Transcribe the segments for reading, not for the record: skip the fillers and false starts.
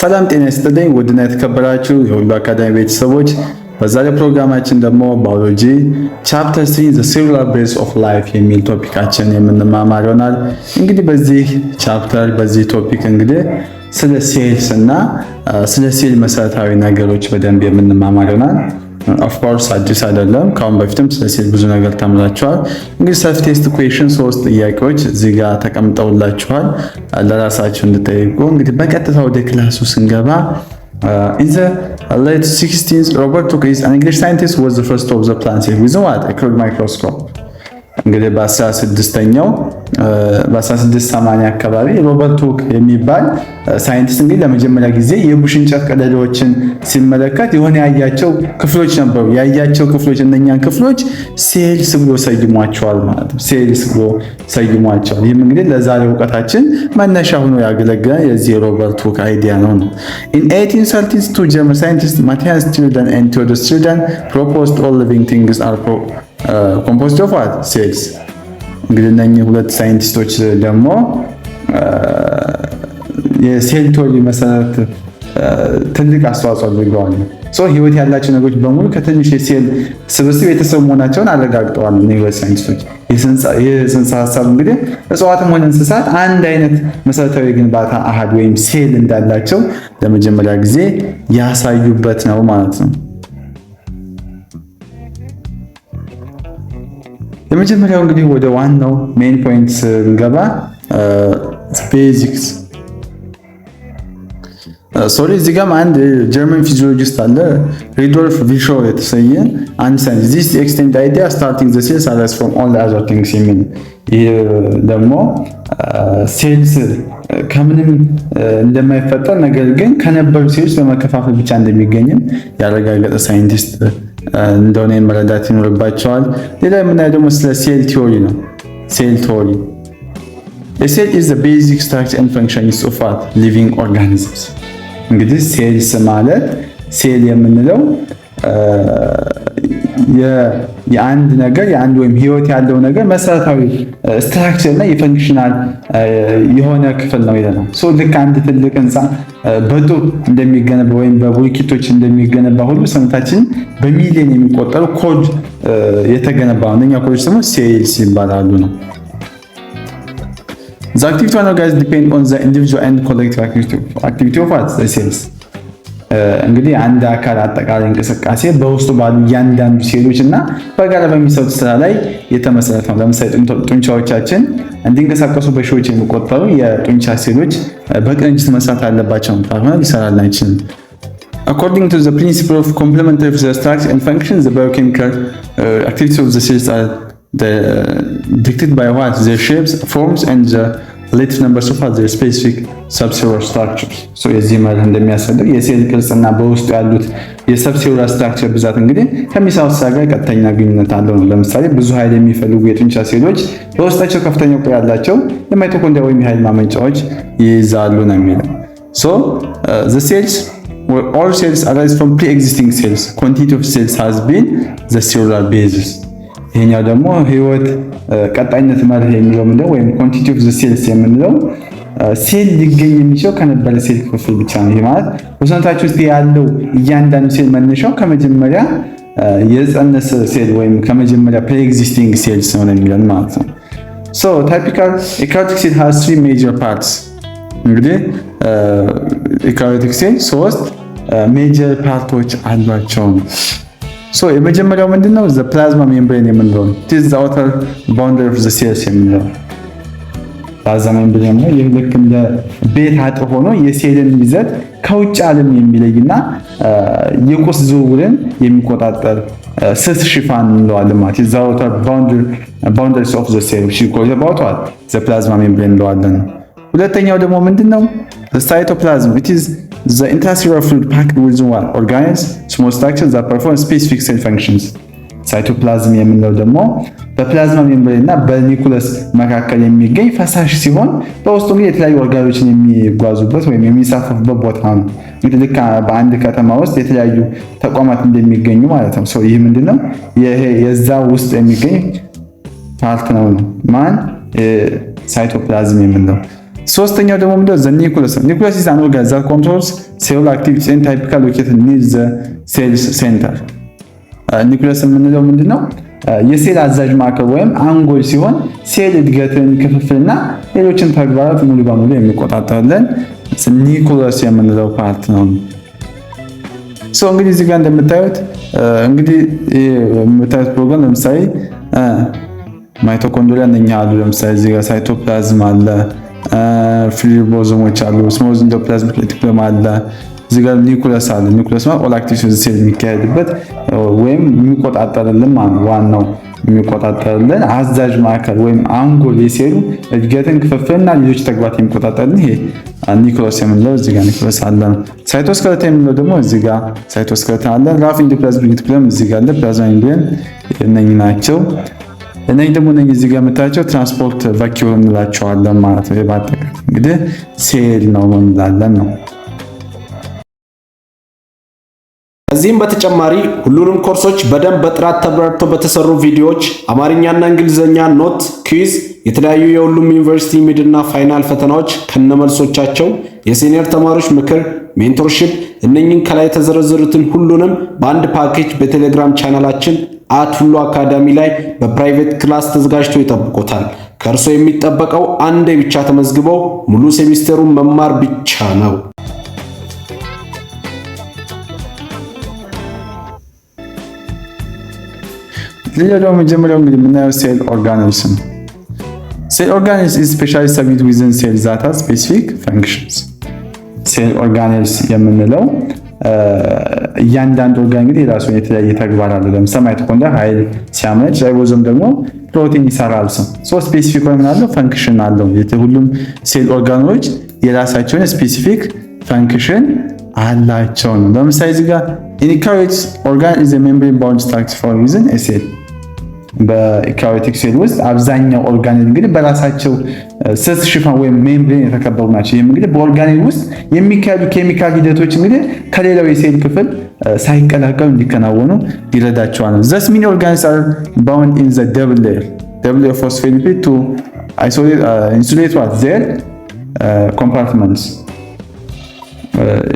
ሰላም ጤና ይስጥልኝ ውድና የተከበራችሁ የሁሉ አካዳሚ ቤተሰቦች፣ በዛሬው ፕሮግራማችን ደግሞ ባዮሎጂ ቻፕተር 3 the cellular base of life የሚል ቶፒካችን የምንማማር ይሆናል። እንግዲህ በዚህ ቻፕተር በዚህ ቶፒክ እንግዲህ ስለ ሴልስ እና ስለ ሴል መሰረታዊ ነገሮች በደንብ የምንማማር ይሆናል። ኦፍ ኮርስ አዲስ አይደለም፣ ካሁን በፊትም ስለ ሴል ብዙ ነገር ተምራችኋል። እንግዲህ ሰልፍ ቴስት ኩዌሽን 3 ጥያቄዎች እዚህ ጋር ተቀምጠውላችኋል ለራሳችሁ እንድጠይቁ። እንግዲህ በቀጥታ ወደ ክላሱ ስንገባ in the late 16th Robert Hooke is an English scientist was the first to observe plants with what a crude microscope. እንግዲህ በ1680 አካባቢ ሮበርት ሁክ የሚባል ሳይንቲስት እንግዲህ ለመጀመሪያ ጊዜ የቡሽ እንጨት ቀዳዳዎችን ሲመለከት የሆነ ያያቸው ክፍሎች ነበሩ። ያያቸው ክፍሎች እነኛን ክፍሎች ሴልስ ብሎ ሰይሟቸዋል ማለት ነው። ሴልስ ብሎ ሰይሟቸዋል። ይህም እንግዲህ ለዛሬ እውቀታችን መነሻ ሆኖ ያገለግላል። የዚህ ሮበርት ሁክ አይዲያ ነው። In 1832 German scientist Matthias Tilden and Theodor Tilden proposed all living things are composed of what? Cells. እንግዲህ እነኚህ ሁለት ሳይንቲስቶች ደግሞ የሴል ቲዮሪ መሰረት ትልቅ አስተዋጽኦ አድርገዋል። ህይወት ያላቸው ነገሮች በሙሉ ከትንሽ የሴል ስብስብ የተሰሩ መሆናቸውን አረጋግጠዋል። እነኚህ ሳይንቲስቶች የጽንሰ ሀሳብ እንግዲህ እጽዋትም ሆነ እንስሳት አንድ አይነት መሰረታዊ ግንባታ አሃድ ወይም ሴል እንዳላቸው ለመጀመሪያ ጊዜ ያሳዩበት ነው ማለት ነው። የመጀመሪያው እንግዲህ ወደ ዋናው ሜን ፖይንት ስንገባ ቤዚክስ እዚህ ጋር አንድ ጀርመን ፊዚዮሎጂስት አለ ሩዶልፍ ቪርሾው የተሰኘ አንድ ሳይንቲስት this extend idea starting the cells arise from all the other things የሚል ይህ ደግሞ ሴልስ ከምንም እንደማይፈጠር ነገር ግን ከነበሩ ሴልስ በመከፋፈል ብቻ እንደሚገኝም ያረጋገጠ ሳይንቲስት እንደሆነ መረዳት ይኖርባቸዋል። ሌላ የምናየው ደግሞ ስለ ሴል ቲዮሪ ነው። ሴል ቲዮሪ a cell is the basic structure and function of what living organisms። እንግዲህ ሴልስ ማለት ሴል የምንለው የአንድ ነገር የአንድ ወይም ህይወት ያለው ነገር መሰረታዊ ስትራክቸር እና የፈንክሽናል የሆነ ክፍል ነው ይላል። ልክ አንድ ትልቅ ህንፃ በጡብ እንደሚገነባ ወይም በብሎኬቶች እንደሚገነባ ሁሉ ሰውነታችን በሚሊዮን የሚቆጠሩ ኮድ የተገነባ ነው። እነኛ ኮዶች ደግሞ ሴልስ ይባላሉ ነው። The activity of organisms depend on the individual and collective activity of what? The cells. እንግዲህ አንድ አካል አጠቃላይ እንቅስቃሴ በውስጡ ባሉ እያንዳንዱ ሴሎች እና በጋራ በሚሰሩት ስራ ላይ የተመሰረተ ነው። ለምሳሌ ጡንቻዎቻችን እንዲንቀሳቀሱ በሺዎች የሚቆጠሩ የጡንቻ ሴሎች በቅንጅት መስራት አለባቸው፣ ካልሆነ ሊሰራልን አይችልም። According to the principle of complementary structure and function, the biochemical activities of the cells are dictated by what? Their shapes, forms, and the relative numbers of their specific subcellular structures. የዚህ ማለት እንደሚያስፈልግ የሴል ቅርጽና በውስጡ ያሉት የሰብሴሉላር ስትራክቸር ብዛት እንግዲህ ከሚሰሩት ስራ ጋር ቀጥተኛ ግንኙነት አለው ነው። ለምሳሌ ብዙ ኃይል የሚፈልጉ የጡንቻ ሴሎች በውስጣቸው ከፍተኛ ቁጥር ያላቸው የማይቶኮንድሪያ ወይም የኃይል ማመንጫዎች ይይዛሉ ነው የሚለው። The cells all cells arise from pre-existing cells. Quantity of cells has been the cellular basis. ይሄኛው ደግሞ ህይወት ቀጣይነት ማለት የሚለው ምንድነው? ወይም ኳንቲቲ ኦፍ ዘ ሴልስ የምንለው ሴል ሊገኝ የሚችለው ከነበረ ሴል ክፍል ብቻ ነው። ይሄ ማለት በሰውነታችን ውስጥ ያለው እያንዳንዱ ሴል መነሻው ከመጀመሪያ የጸነሰ ሴል ወይም ከመጀመሪያ pre-existing ሴልስ ነው የሚለን ማለት ነው። Typical eukaryotic cell has 3 major parts። እንግዲህ eukaryotic cell 3 ሜጀር ፓርቶች አሏቸው። የመጀመሪያው ምንድነው? the plasma membrane የምንለው it is the outer boundary of the cells የምንለው ፕላዝማ ሜምብሬን ነው። ይህ ልክ እንደ ቤት አጥር ሆኖ የሴልን ይዘት ከውጭ ዓለም የሚለይና የቁስ ዝውውርን የሚቆጣጠር ስስ ሽፋን እንለዋለን ማለት ነው። the outer boundaries of the cell which is called about what? the plasma membrane እንለዋለን። ሁለተኛው ደግሞ ምንድነው? the cytoplasm it is the intracellular fluid packed with what? Organelles, small structures that perform specific cell functions. ሳይቶፕላዝም የምንለው ደግሞ በፕላዝማ ሜምብሬን እና በኒኩለስ መካከል የሚገኝ ፈሳሽ ሲሆን በውስጡ እንግዲህ የተለያዩ ኦርጋኖችን የሚጓዙበት ወይም የሚሳፈፉበት ቦታ ነው። እንግዲህ ልክ በአንድ ከተማ ውስጥ የተለያዩ ተቋማት እንደሚገኙ ማለት ነው። ይህ ምንድነው? የዛ ውስጥ የሚገኝ ፓርት ነው። ማን? ሳይቶፕላዝም የምንለው ሶስተኛው ደግሞ ምንድነው? ዘ ኒኩለስ ነው። ኒኩለስ is an organ that controls cell activity and typically located near the cell center። ኒኩለስ የምንለው ምንድነው? የሴል አዛዥ ማዕከል ወይም አንጎል ሲሆን ሴል እድገትን፣ ክፍፍልና ሌሎችን ተግባራት ሙሉ በሙሉ የሚቆጣጠርልን ኒኩለስ የምንለው ፓርት ነው። እንግዲህ እዚህ ጋር እንደምታዩት እንግዲህ የምታዩት ፕሮግራም ለምሳሌ ማይቶኮንድሪያ እነኛ አሉ። ለምሳሌ እዚህ ጋር ሳይቶፕላዝም አለ፣ ፍሪቦዞሞች አሉ፣ ስሞዝ ኢንዶፕላዝሚክ ሬቲኩለም አለ። እዚህ ጋር ኒኩለስ አለ። ኒኩለስ ማለት ኦል አክቲቪቲስ ሴል የሚካሄድበት ወይም የሚቆጣጠርልን ማለት ዋናው የሚቆጣጠርልን አዛዥ ማዕከል ወይም አንጎል የሴሉ እድገትን፣ ክፍፍልና ሌሎች ተግባራት የሚቆጣጠርልን ይሄ ኒኩለስ የምንለው እዚህ ጋር ኒኩለስ አለ። ሳይቶስኬለተን የምንለው ደግሞ እዚህ ጋር ሳይቶስኬለተን አለ። ራፍ ኢንዶፕላዝሚክ ሬቲኩለም እዚህ ጋር አለ። ፕላዝማ ሜምብሬን እነኚህ ናቸው። እነኚህ ደግሞ እዚህ ጋር የምታያቸው ትራንስፖርት ቫኪዩል እንላቸዋለን ማለት ነው። በአጠቃላይ እንግዲህ ሴል ነው እንላለን ነው። ከዚህም በተጨማሪ ሁሉንም ኮርሶች በደንብ በጥራት ተብራርተው በተሰሩ ቪዲዮዎች አማርኛና እንግሊዘኛ ኖት፣ ኩዊዝ፣ የተለያዩ የሁሉም ዩኒቨርሲቲ ሚድና ፋይናል ፈተናዎች ከነመልሶቻቸው፣ የሲኒየር ተማሪዎች ምክር፣ ሜንቶርሺፕ እነኚህን ከላይ የተዘረዘሩትን ሁሉንም በአንድ ፓኬጅ በቴሌግራም ቻናላችን @ሁሉ አካዳሚ ላይ በፕራይቬት ክላስ ተዘጋጅቶ ይጠብቆታል። ከእርሶ የሚጠበቀው አንዴ ብቻ ተመዝግበው ሙሉ ሴሚስተሩን መማር ብቻ ነው። ሌላው መጀመሪያው እንግዲህ የምናየው ሴል ኦርጋኔልስ ነው። ሴል ኦርጋኔልስ is specially subunit within cells that have specific functions። ሴል ኦርጋኔልስ የምንለው እያንዳንዱ ኦርጋን እንግዲህ የራሱ የተለያየ ተግባር አለው። ለምሳሌ ማይቶኮንድሪያ ኃይል ሲያመነጭ፣ ራይቦዞም ደግሞ ፕሮቲን ይሰራል። ስፔሲፊክ ሆነ አለው ፈንክሽን አለው። ሁሉም ሴል ኦርጋኖች የራሳቸውን ስፔሲፊክ ፈንክሽን አላቸው ነው። ለምሳሌ እዚህ ጋር ኢንካሪዮቲክ ኦርጋን is a membrane bound structure for within a cell። በኢካሪዮቲክ ሴል ውስጥ አብዛኛው ኦርጋኔል እንግዲህ በራሳቸው ስስ ሽፋን ወይም ሜምብሬን የተከበቡ ናቸው። ይህም እንግዲህ በኦርጋኔል ውስጥ የሚካሄዱ ኬሚካል ሂደቶች እንግዲህ ከሌላው የሴል ክፍል ሳይቀላቀሉ እንዲከናወኑ ይረዳቸዋል። thus many organs are bound in the double layer phospholipid to insulate what their compartments።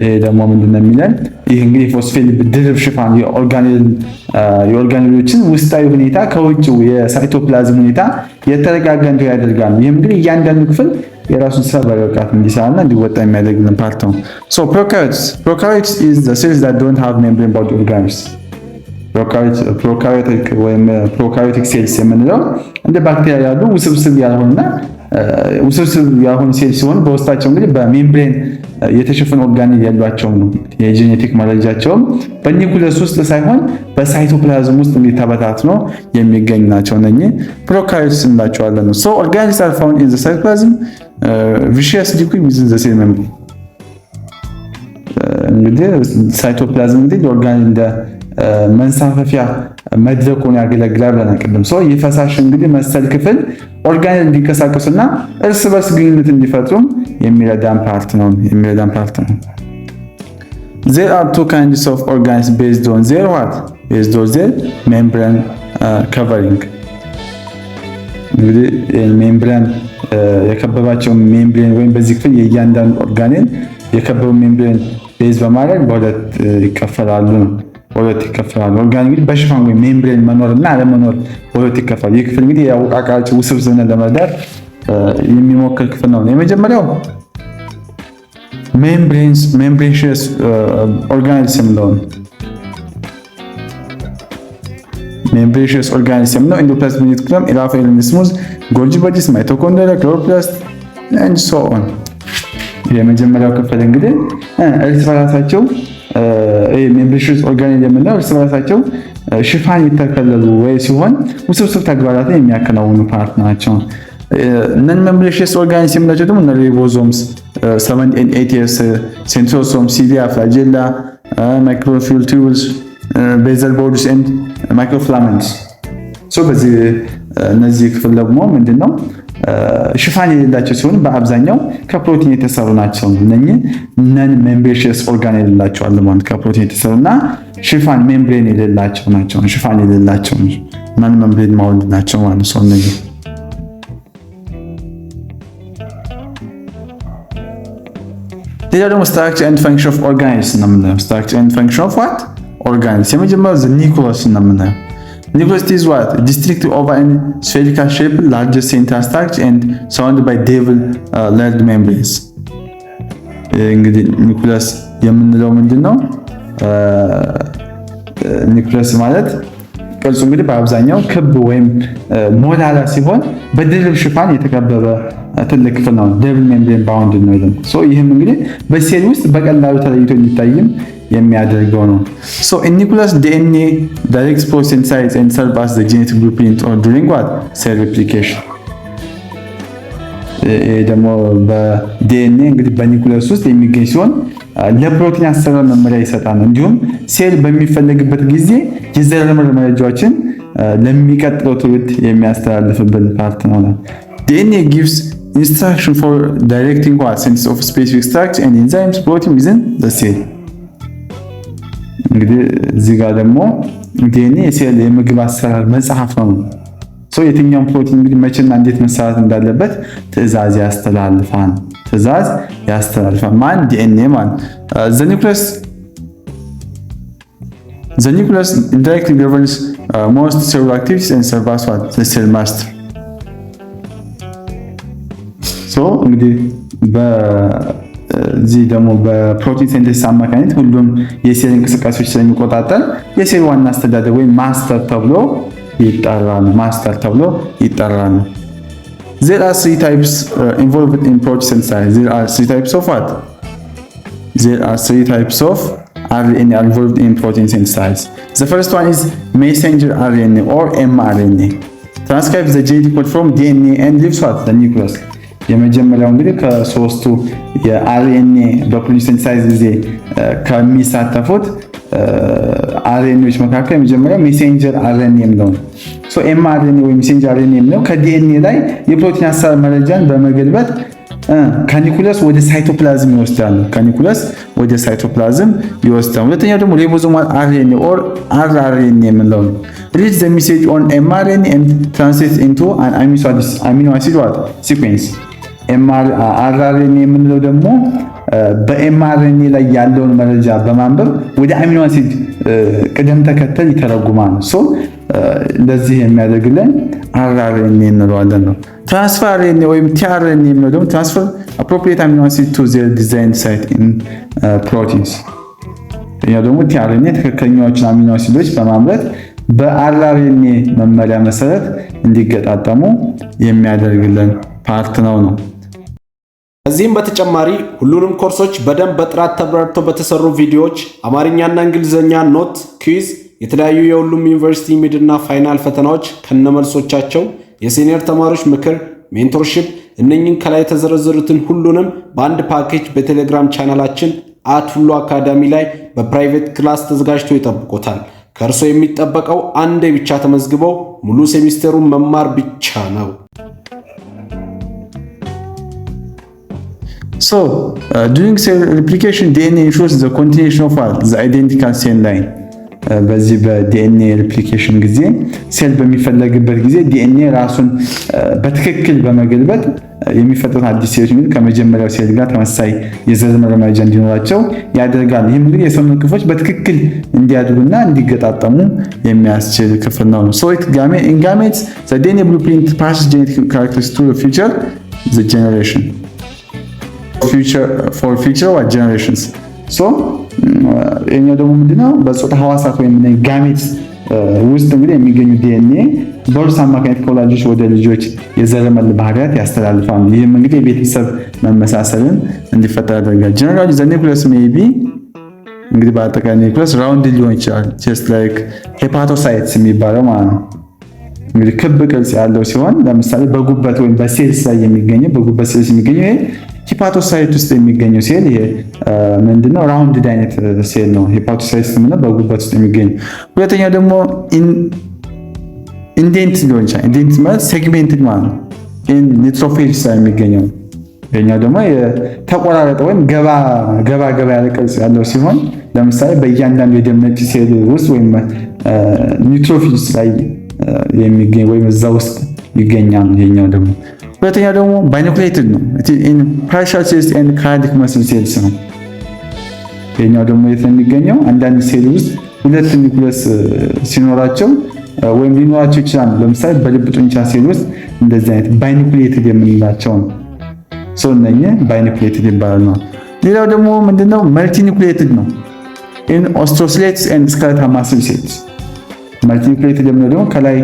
ይሄ ደግሞ ምንድነው የሚለን? ይህ እንግዲህ ፎስፌሊፒድ ድርብ ሽፋን የኦርጋኔሎችን ውስጣዊ ሁኔታ ከውጭው የሳይቶፕላዝም ሁኔታ የተረጋጋ እንዲሆን ያደርጋል። ይህም እንግዲህ እያንዳንዱ ክፍል የራሱን ስራ በብቃት እንዲሰራና እንዲወጣ የሚያደርግልን ፓርት ነው። ፕሮካሪዮትስ is the cells that don't have membrane bound organelles። ፕሮካሪዮቲክ ወይም ፕሮካሪዮቲክ ሴልስ የምንለው እንደ ባክቴሪያ ያሉ ውስብስብ ያልሆኑ ሴል ሲሆን በውስጣቸው እንግዲህ በሜምብሬን የተሸፈነ ኦርጋኔል ያሏቸው ነው። የጄኔቲክ መረጃቸውም በኒኩለስ ውስጥ ሳይሆን በሳይቶፕላዝም ውስጥ እንግዲህ ተበታትኖ የሚገኝ ናቸው። እነኚህ ፕሮካሪዮትስ እንላቸዋለን። so organelles are found in the cytoplasm viciously within the cell membrane። እንግዲህ ሳይቶፕላዝም እንግዲህ ኦርጋኔል እንደ መንሳፈፊያ መድረክ ሆኖ ያገለግላል ብለናል ቅድም። የፈሳሽ እንግዲህ መሰል ክፍል ኦርጋኔል እንዲንቀሳቀሱና እርስ በርስ ግንኙነት እንዲፈጥሩም የሚረዳን ፓርት ነው። There are two kinds of organs based on their membrane covering። እንግዲህ ሜምብሬን የከበባቸው ሜምብሬን ወይም በዚህ ክፍል የእያንዳንዱ ኦርጋኔል የከበበው ሜምብሬን ቤዝ በማድረግ በሁለት ይከፈላሉ። ኦርጋን እንግዲህ በሽፋን ወይም ሜምብሬን መኖርና አለመኖር በሁለት ይከፈላል። ይህ ክፍል እንግዲህ የአወቃቀራቸው ውስብስብነት ለመረዳት የሚሞክር ክፍል ነው። የመጀመሪያው ሜምብሬንሺየስ ኦርጋኔልስ የምንለው ነው። ሜምብሬንሺየስ ኦርጋኔልስ የምንለው ኢንዶፕላዝሚክ ሬቲኩለም፣ ኢራፋኤል ስሙዝ፣ ጎልጂ ቦዲስ፣ ማይቶኮንድሪያ፣ ክሎሮፕላስት and so on። የመጀመሪያው ክፍል እንግዲህ እርስ በራሳቸው ሜምብሬንሺየስ ኦርጋኔል የምንለው እርስ በራሳቸው ሽፋን የተከለሉ ወይ ሲሆን ውስብስብ ተግባራትን የሚያከናውኑ ፓርት ናቸው። ነን ሜምብሬንሺየስ ኦርጋኔልስ የምንላቸው ደግሞ ሪቦዞምስ፣ 7 and 8 years፣ ሴንትሮሶም፣ ሲሊያ፣ ፍላጀላ፣ ማይክሮፊል ቱቡልስ፣ ቤዘል ቦርድስ and ማይክሮፊላመንትስ። በዚህ እነዚህ ክፍል ደግሞ ምንድነው ሽፋን የሌላቸው ሲሆን በአብዛኛው ከፕሮቲን የተሰሩ ናቸው። እነኚህ ነን ሜምብሬንሺየስ ኦርጋኔል እንላቸዋለን ማለት ከፕሮቲን የተሰሩና ሽፋን ሜምብሬን የሌላቸው ናቸው። ሽፋን የሌላቸው ነን ሜምብሬን ማውልድ ናቸው ማለት ነው። እነዚህ ሌላ ደግሞ structure and function of organelles ነው የምናየው። structure and function of what? organelles። የመጀመሪያው the nucleus ነው የምናየው። nucleus is what? distinctive oval and spherical shape, largest central structure and surrounded by double layered membranes። እንግዲህ ኒውክሊየስ የምንለው ምንድነው? ኒውክሊየስ ማለት ቅርጹ እንግዲህ በአብዛኛው ክብ ወይም ሞላላ ሲሆን በድርብ ሽፋን የተከበበ ትልቅ ክፍል ነው። ደብል ሜምብሬን ባውንድ ነው ይላል። ይህም እንግዲህ በሴል ውስጥ በቀላሉ ተለይቶ የሚታይም የሚያደርገው ነው። in nucleus DNA directs photosynthesis and serves as the genetic blueprint or during what? cell replication። ደግሞ በዲኤንኤ እንግዲህ በኒውክሊየስ ውስጥ የሚገኝ ሲሆን ለፕሮቲን አሰራር መመሪያ ይሰጣል። እንዲሁም ሴል በሚፈለግበት ጊዜ የዘረመል መረጃዎችን ለሚቀጥለው ትውልድ የሚያስተላልፍብን ፓርት ነው። DNA gives instruction for directing what? synthesis of specific structure and enzymes protein within the cell። እንግዲህ እዚህ ጋር ደግሞ DNA የሴል የምግብ አሰራር መጽሐፍ ነው። የትኛውም ፕሮቲን እንግዲህ መቼና እንዴት መሰራት እንዳለበት ትዕዛዝ ያስተላልፋል። ማን? ዲኤንኤ ማለት the nucleus indirectly governs most cellular activities and serves as what? the cell master። እንግዲህ በዚህ ደግሞ በፕሮቲን ሲንተሲስ አማካኝነት ሁሉም የሴል እንቅስቃሴዎች ስለሚቆጣጠር የሴል ዋና አስተዳደር ወይም ማስተር ተብሎ ይጠራል። There are three types involved in protein synthesis. There are three types of what? There are three types of RNA involved in protein synthesis. The first one is messenger RNA or mRNA. Transcribes the genetic code from DNA and leaves what? The nucleus. የመጀመሪያው እንግዲህ ከሶስቱ የአርኤንኤ በፕሮቲን ሲንተሳይዝ ጊዜ ከሚሳተፉት አርኤንኤዎች መካከል የመጀመሪያው ሜሴንጀር አርኤንኤ ነው። ኤምአርኤንኤ ወይም ሜሴንጀር አርኤንኤ ነው ከዲኤንኤ ላይ የፕሮቲን አሰራር መረጃን በመገልበጥ ከኒኩለስ ወደ ሳይቶፕላዝም ይወስዳል። ሁለተኛው ደግሞ ሪቦዞማል አርኤንኤ ኦር አርአርኤንኤ የምንለው ነው። reads the message on mRNA and translates into an amino acid sequence። አርአርኤንኤ የምንለው ደግሞ በኤምአርኤንኤ ላይ ያለውን መረጃ በማንበብ ወደ አሚኖ አሲድ ቅደም ተከተል ይተረጉማል። ለዚህ የሚያደርግልን አርአርኤንኤ እንለዋለን ነው። ትራንስፈር አርኤንኤ ወይም ቲአርኤንኤ የምንለው ደግሞ ትራንስፈር appropriate amino acid to their designed site in proteins። ይሄው ደግሞ ቲአርኤንኤ ትክክለኛዎችን አሚኖ አሲዶች በማምረት በአርአርኤንኤ መመሪያ መሰረት እንዲገጣጠሙ የሚያደርግልን ፓርት ነው። ከዚህም በተጨማሪ ሁሉንም ኮርሶች በደንብ በጥራት ተብራርተው በተሰሩ ቪዲዮዎች አማርኛና እንግሊዘኛ ኖት፣ ኩዊዝ፣ የተለያዩ የሁሉም ዩኒቨርሲቲ ሚድና ፋይናል ፈተናዎች ከነመልሶቻቸው፣ የሲኒየር ተማሪዎች ምክር፣ ሜንቶርሺፕ እነኚህን ከላይ የተዘረዘሩትን ሁሉንም በአንድ ፓኬጅ በቴሌግራም ቻናላችን @ሁሉ አካዳሚ ላይ በፕራይቬት ክላስ ተዘጋጅቶ ይጠብቆታል። ከእርሶ የሚጠበቀው አንዴ ብቻ ተመዝግበው ሙሉ ሴሚስተሩን መማር ብቻ ነው። During cell replication, DNA ensures the continuation of the identical cell line. በዚህ በዲኤንኤ ሪፕሊኬሽን ጊዜ ሴል በሚፈለግበት ጊዜ ዲኤንኤ ራሱን በትክክል በመገልበጥ የሚፈጠሩት አዲስ ሴሎች ከመጀመሪያው ሴል ጋር ተመሳሳይ የዘረመል መረጃ እንዲኖራቸው ያደርጋል። ይህም እንግዲህ የሰውነት ክፍሎች በትክክል እንዲያድጉና እንዲገጣጠሙ የሚያስችል ክፍል ነው። In gametes, the DNA blueprint passes genetic characteristics to the future generations. ይሄኛው ደግሞ ምንድነው? በጾታ ህዋሳት ወይም ጋሜትስ ውስጥ እንግዲህ የሚገኙ ዲኤንኤ በእርስ አማካኝነት ከወላጆች ወደ ልጆች የዘረመል ባህሪያት ያስተላልፋሉ። ይህም እንግዲህ የቤተሰብ መመሳሰልን እንዲፈጠር ያደርጋል። ጀነራሊ ዘ ኒውክሊየስ ሜይ ቢ እንግዲህ በአጠቃላይ ኒውክሊየስ ራውንድ ሊሆን ይችላል። ጀስት ላይክ ሄፓቶሳይትስ የሚባለው ማለት ነው። እንግዲህ ክብ ቅርጽ ያለው ሲሆን ለምሳሌ በጉበት ወይም በሴልስ ላይ የሚገኘው በጉበት ሴልስ የሚገኘው ይሄ ሂፓቶሳይት ውስጥ የሚገኘው ሴል ይሄ ምንድነው? ራውንድ አይነት ሴል ነው። ሂፓቶሳይት ማለት በጉበት ውስጥ የሚገኘው። ሁለተኛው ደግሞ ኢንዴንት ሊሆን ይችላል። ኢንዴንት ማለት ሴግሜንትድ ማለት ነው። ኒትሮፌጅስ ላይ የሚገኘው። ይሄኛው ደግሞ የተቆራረጠ ወይም ገባ ያለ ቅርጽ ያለው ሲሆን ለምሳሌ በእያንዳንዱ የደም ነጭ ሴል ውስጥ ወይም ኒትሮፌጅስ ላይ የሚገኝ ወይም እዛ ውስጥ ይገኛል። ይሄኛው ደግሞ ሁለተኛ ደግሞ ባይኑክሌትድ ነው። ኢን ፓርሻል ሴልስ ኤንድ ካርዲክ መስል ሴልስ ነው። ይሄኛው ደግሞ የት ነው የሚገኘው? አንዳንድ ሴል ውስጥ ሁለት ኒውክለስ ሲኖራቸው ወይም ሊኖራቸው ይችላል። ለምሳሌ በልብ ጡንቻ ሴል ውስጥ እንደዚህ አይነት ባይኑክሌትድ የምንላቸው ነው። ሰው እነኚህ ባይኑክሌትድ ይባላሉ። ሌላው ደግሞ ምንድነው? መልቲኒውክሌትድ ነው። ኢን ኦስቲዮስኬሌትስ ኤንድ ስኬለታል ማስል ሴልስ። መልቲኒውክሌትድ የምንለው ደግሞ ከላይ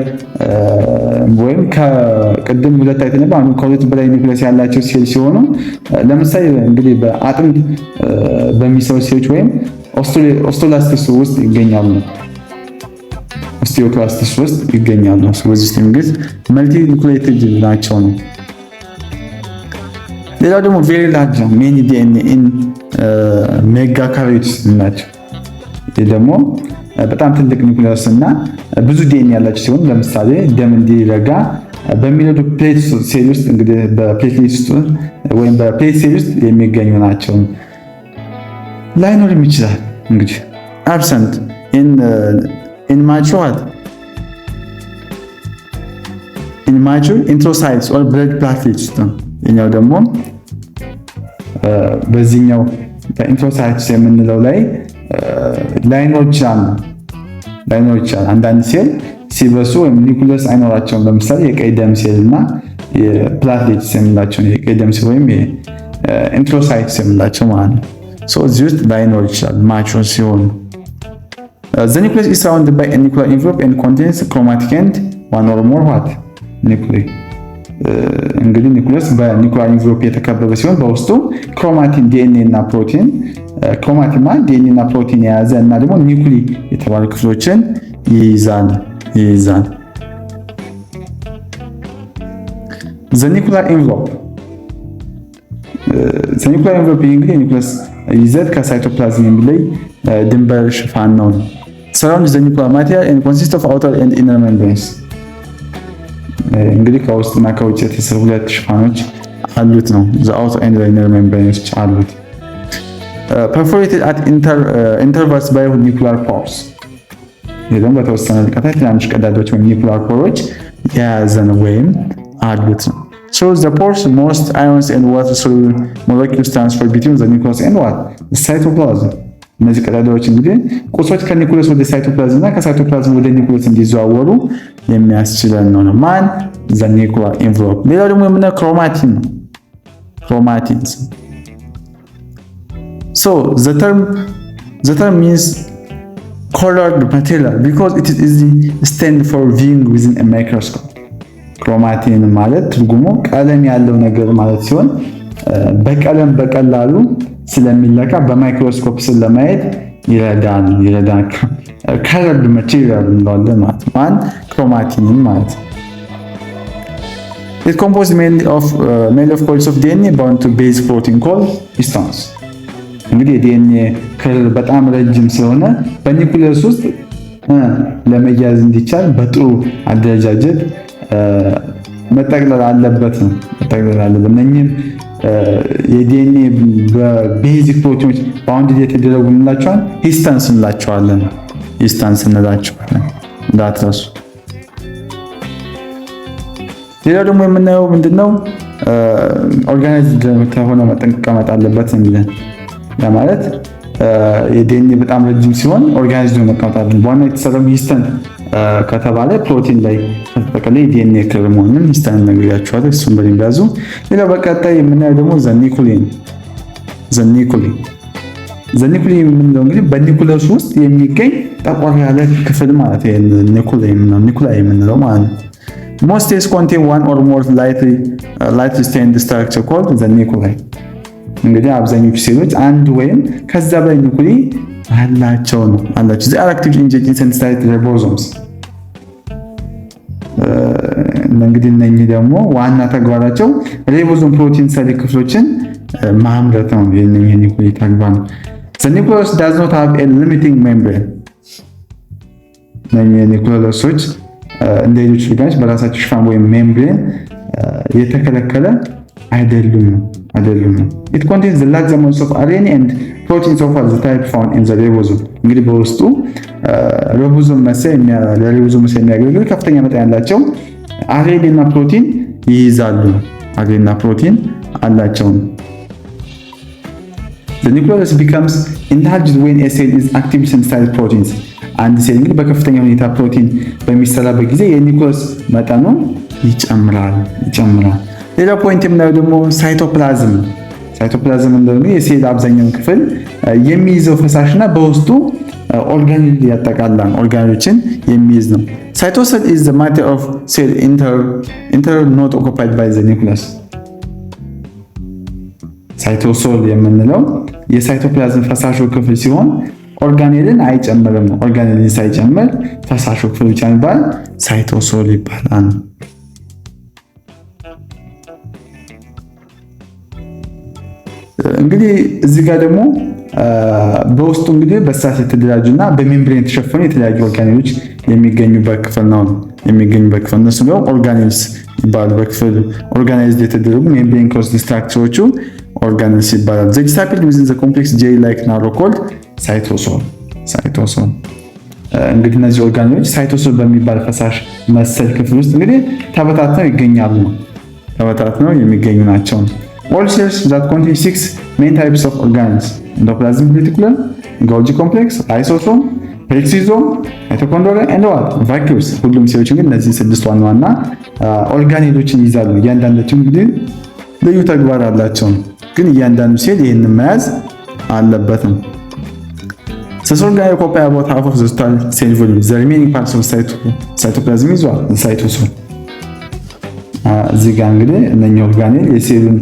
ወይም ከቅድም ሁለት አይነት ነበር፣ አሁን ከሁለት በላይ ኒውክለስ ያላቸው ሴል ሲሆኑ ለምሳሌ እንግዲህ በአጥንት በሚሰሩ ሴሎች ወይም ኦስቲዮላስትስ ውስጥ ይገኛሉ። ኦስቲዮክላስትስ ውስጥ ይገኛሉ። ስለዚህ ውስጥ እንግዲህ መልቲኒውክሌትድ ናቸው ነው። ሌላው ደግሞ ቬሪ ላርጅ ነው። ሜኒ ዲኤንኤ ኢን ሜጋ ካሪዮትስ ናቸው። ይህ ደግሞ በጣም ትልቅ ኒውክሊየስ እና ብዙ ዲኤንኤ ያላቸው ሲሆን ለምሳሌ ደም እንዲረጋ በሚረዱ ፕሌት ሴል ውስጥ እንግዲህ በፕሌትሌት ውስጥ ወይም በፕሌት ሴል ውስጥ የሚገኙ ናቸው። ላይኖርም ይችላል እንግዲህ አብሰንት ኢን ማቹር ኢንትሮሳይትስ ኦር ብለድ ፕላትሌትስ ነው። ይሄኛው ደግሞ በዚህኛው በኢንትሮሳይትስ የምንለው ላይ ላይኖር ይችላል። አንዳንድ ሴል ሲበሱ ወይም ኒውክሊየስ አይኖራቸውም። ለምሳሌ የቀይ ደም ሴል እና የፕላትሌትስ የምንላቸው የቀይ ደም ሴል ወይም ኢንትሮሳይትስ የምንላቸው ማለት ነው። እዚህ ውስጥ ላይኖር ይችላል ማቹር ሲሆኑ። The nucleus is surrounded by a nuclear envelope and contains chromatic and one or more what nuclei. እንግዲህ ኒውክሊየስ በኒውክሊየር ኢንቨሎፕ የተከበበ ሲሆን በውስጡ ክሮማቲን ዲኤንኤ እና ፕሮቲን ክሮማቲን ማለት ዲኤንኤ እና ፕሮቲን የያዘ እና ደግሞ ኒውክሊ የተባሉ ክፍሎችን ይይዛል። The nuclear envelope እንግዲህ ኒውክሊየስ ይዘት ከሳይቶፕላዝም የሚለይ ድንበር ሽፋን ነው። Surrounds the nuclear material and consists of outer and inner membranes. እንግዲህ ከውስጥና ከውጭ የተሰሩ ሁለት ሽፋኖች አሉት ነው። the outer and the inner membranes አሉት። perforated at intervals by nuclear pores. ይሄ ደግሞ በተወሰነ ርቀት ላይ ትናንሽ ቀዳዳዎች ወይም ኒውክሊየር ፖሮች የያዘ ነው ወይም አሉት ነው። So the pores most ions and water soluble molecules transfer between the nucleus and what? The cytoplasm. እነዚህ ቀዳዳዎች እንግዲህ ቁሶች ከኒውክሊየስ ወደ ሳይቶፕላዝም እና ከሳይቶፕላዝም ወደ ኒውክሊየስ እንዲዘዋወሩ የሚያስችለን ነው። ማን? the nuclear envelope። ሌላው ደግሞ የምናየው ክሮማቲን ነው። ክሮማቲንስ so the term means colored material because it is easy stand for viewing within a microscope። ክሮማቲን ማለት ትርጉሙ ቀለም ያለው ነገር ማለት ሲሆን በቀለም በቀላሉ ስለሚለካ በማይክሮስኮፕ ስር ለማየት ይረዳል። colored material እንለዋለን ማለት ነው። ክሮማቲን ማለት ነው። It composed mainly of coils of DNA bound to base protein called histones። እንግዲህ የዲኤንኤ ከለር በጣም ረጅም ስለሆነ በኒውክሊየስ ውስጥ ለመያዝ እንዲቻል በጥሩ አደረጃጀት መጠቅለል አለበት ነው። እነኚህም የዲኤንኤ በቤዚክ ፕሮቲኖች ባውንድ የተደረጉ እንላቸዋለን ሂስተንስ እንላቸዋለን። እንዳትረሱ። ሌላው ደግሞ የምናየው ምንድነው? ኦርጋናይዝድ ከሆነ መጠንቀቅ አለበት የሚለን ያ ማለት የዲኤንኤ በጣም ረጅም ሲሆን ኦርጋናይዝድ ነው መቀመጥ አለበት። በዋና የተሰራው ሂስተን ከተባለ ፕሮቲን ላይ ከተጠቀለ የዲኤንኤ ክር መሆኑን ሂስተን ነግሬያችኋለሁ። እሱን በደንብ ያዙ። ሌላው በቀጣይ የምናየው ደግሞ ዘ ኒኩሌይ የምንለው እንግዲህ በኒኩለስ ውስጥ የሚገኝ ጠቆር ያለ ክፍል ማለት ነው። ኒኩሌይ የምንለው ማለት ነው። Most cells contain one or more lightly stained structure called the nuclei። እንግዲህ አብዛኞቹ ሴሎች አንድ ወይም ከዛ በላይ ኒኩሌይ አላቸው። They are active in sensitized ribosomes። እንግዲህ እነኚህ ደግሞ ዋና ተግባራቸው ሪቦዞም ፕሮቲን ሰሪ ክፍሎችን ማምረት ነው። የእነኚህ ኒኩሌይ ተግባር ነው። The nucleus does not have a limiting membrane። እነኚህ ኒኩሌዮሶች እንደ ሌሎች ኦርጋኖች በራሳቸው ሽፋን ወይም ሜምብሬን የተከለከለ አይደሉም። It contains the large amounts of RNA and proteins of the type found in the ribosome። እንግዲህ በውስጡ ለሪቦዞም መሰል የሚያገለግል ከፍተኛ መጠን ያላቸው RNA እና ፕሮቲን ይይዛሉ። አርኤንኤ እና ፕሮቲን አላቸው። The nucleus becomes enlarged when a cell is actively synthesizing proteins. አንድ ሴል እንግዲህ በከፍተኛ ሁኔታ ፕሮቲን በሚሰራበት ጊዜ የኒውክሊየስ መጠኑ ይጨምራል። ሌላው ፖይንት የምናየው ደግሞ ሳይቶፕላዝም። ሳይቶፕላዝም እንደሆነ የሴል አብዛኛውን ክፍል የሚይዘው ፈሳሽና በውስጡ ኦርጋኔል ያጠቃልላል። ኦርጋኔሎችን የሚይዝ ነው። ሳይቶሴል is the matter of cell inter not occupied by the nucleus. ሳይቶሶል የምንለው የሳይቶፕላዝም ፈሳሹ ክፍል ሲሆን ኦርጋኔልን አይጨምርም። ኦርጋኔልን ሳይጨምር ፈሳሹ ክፍል ብቻ የሚባል ሳይቶሶል ይባላል። እንግዲህ እዚህ ጋር ደግሞ በውስጡ እንግዲህ በስርዓት የተደራጁና በሜምብሬን የተሸፈኑ የተለያዩ ኦርጋኔሎች የሚገኙበት ክፍል ነው። እነሱ ነው ኦርጋኔልስ ይባላሉ። በክፍል ኦርጋናይዝድ የተደረጉ ሜምብሬን ክሎዝድ ስትራክቸሮቹ ኦርጋኔልስ ይባላሉ። ዘ ዲስታፕልድ ዊዝን ዘ ኮምፕሌክስ ጄሊ ላይክ ናሮ ኮልድ ሳይቶሶል። እንግዲህ እነዚህ ኦርጋኔሎች ሳይቶሶል በሚባል ፈሳሽ መሰል ክፍል ውስጥ እንግዲህ ተበታትነው ይገኛሉ። ተበታትነው የሚገኙ ናቸው። All cells that contain 6 main types of organelles: endoplasmic reticulum, Golgi complex, lysosome, peroxisome, mitochondria and what? Vacuoles. ሁሉም ሴሎች እንግዲህ እነዚህ 6 ዋና ዋና ኦርጋኔሎችን ይዛሉ። እያንዳንዳቸው እንግዲህ ልዩ ተግባር አላቸው። ግን እያንዳንዱ ሴል ይህንን መያዝ አለበትም። This organelle occupy about half of the total cell volume. The remaining parts of cytoplasm is what? The cytosol. እዚህ ጋር እንግዲህ እነኚህ ኦርጋኔል የሴሉን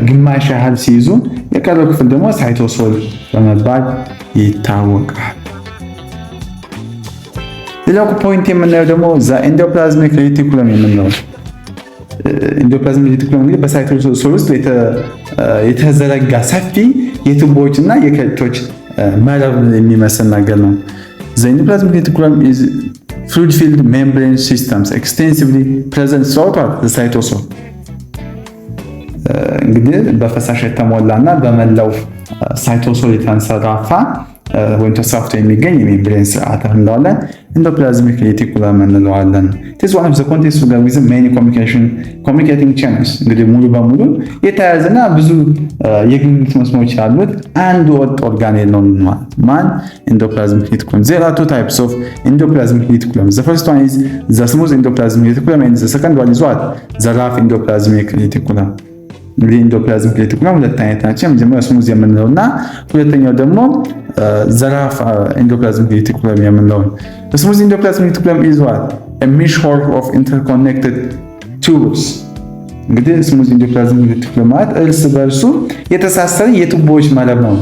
ግማሽ ያህል ሲይዙ የቀረው ክፍል ደግሞ ሳይቶሶል በመባል ይታወቃል። ሌላው ፖይንት የምናየው ደግሞ ኤንዶፕላዝሚክ ሬቲኩለም የምንለው ኤንዶፕላዝሚክ ሬቲኩለም እንግዲህ በሳይቶሶል ውስጥ የተዘረጋ ሰፊ የቱቦዎችና የከረጢቶች መረብ የሚመስል ነገር ነው። ኤንዶፕላዝሚክ ሬቲኩለም is fluid-filled membrane systems extensively present throughout the cytosol. እንግዲህ በፈሳሽ የተሞላና በመላው ሳይቶሶል የተንሰራፋ ወይም ተስፋፍቶ የሚገኝ የሜምብሬን ስርዓት እንለዋለን። ኤንዶፕላዝሚክ ሬቲኩለም እንለዋለን። It is one of the contents with many communicating channels. እንግዲህ ሙሉ በሙሉ የተያያዘና ብዙ የግንኙነት መስመሮች ያሉት አንድ ወጥ ኦርጋኔል ነው ማለት ማን ኤንዶፕላዝሚክ ሬቲኩለም። There are two types of endoplasmic reticulum. The first one is the smooth endoplasmic reticulum and the second one is what? The rough endoplasmic reticulum. እንግዲህ ኤንዶፕላዝሚክ ሬቲኩለም ሁለት አይነት ናቸው። የመጀመሪያው ስሙዝ የምንለውና ሁለተኛው ደግሞ ዘራፍ ኤንዶፕላዝሚክ ሬቲኩለም የምንለው። ስሙዝ ኤንዶፕላዝሚክ ሬቲኩለም is what? A mesh of interconnected tubes. እንግዲህ ስሙዝ ኤንዶፕላዝሚክ ሬቲኩለም ማለት እርስ በርሱ የተሳሰረ የቱቦዎች መረብ ነው።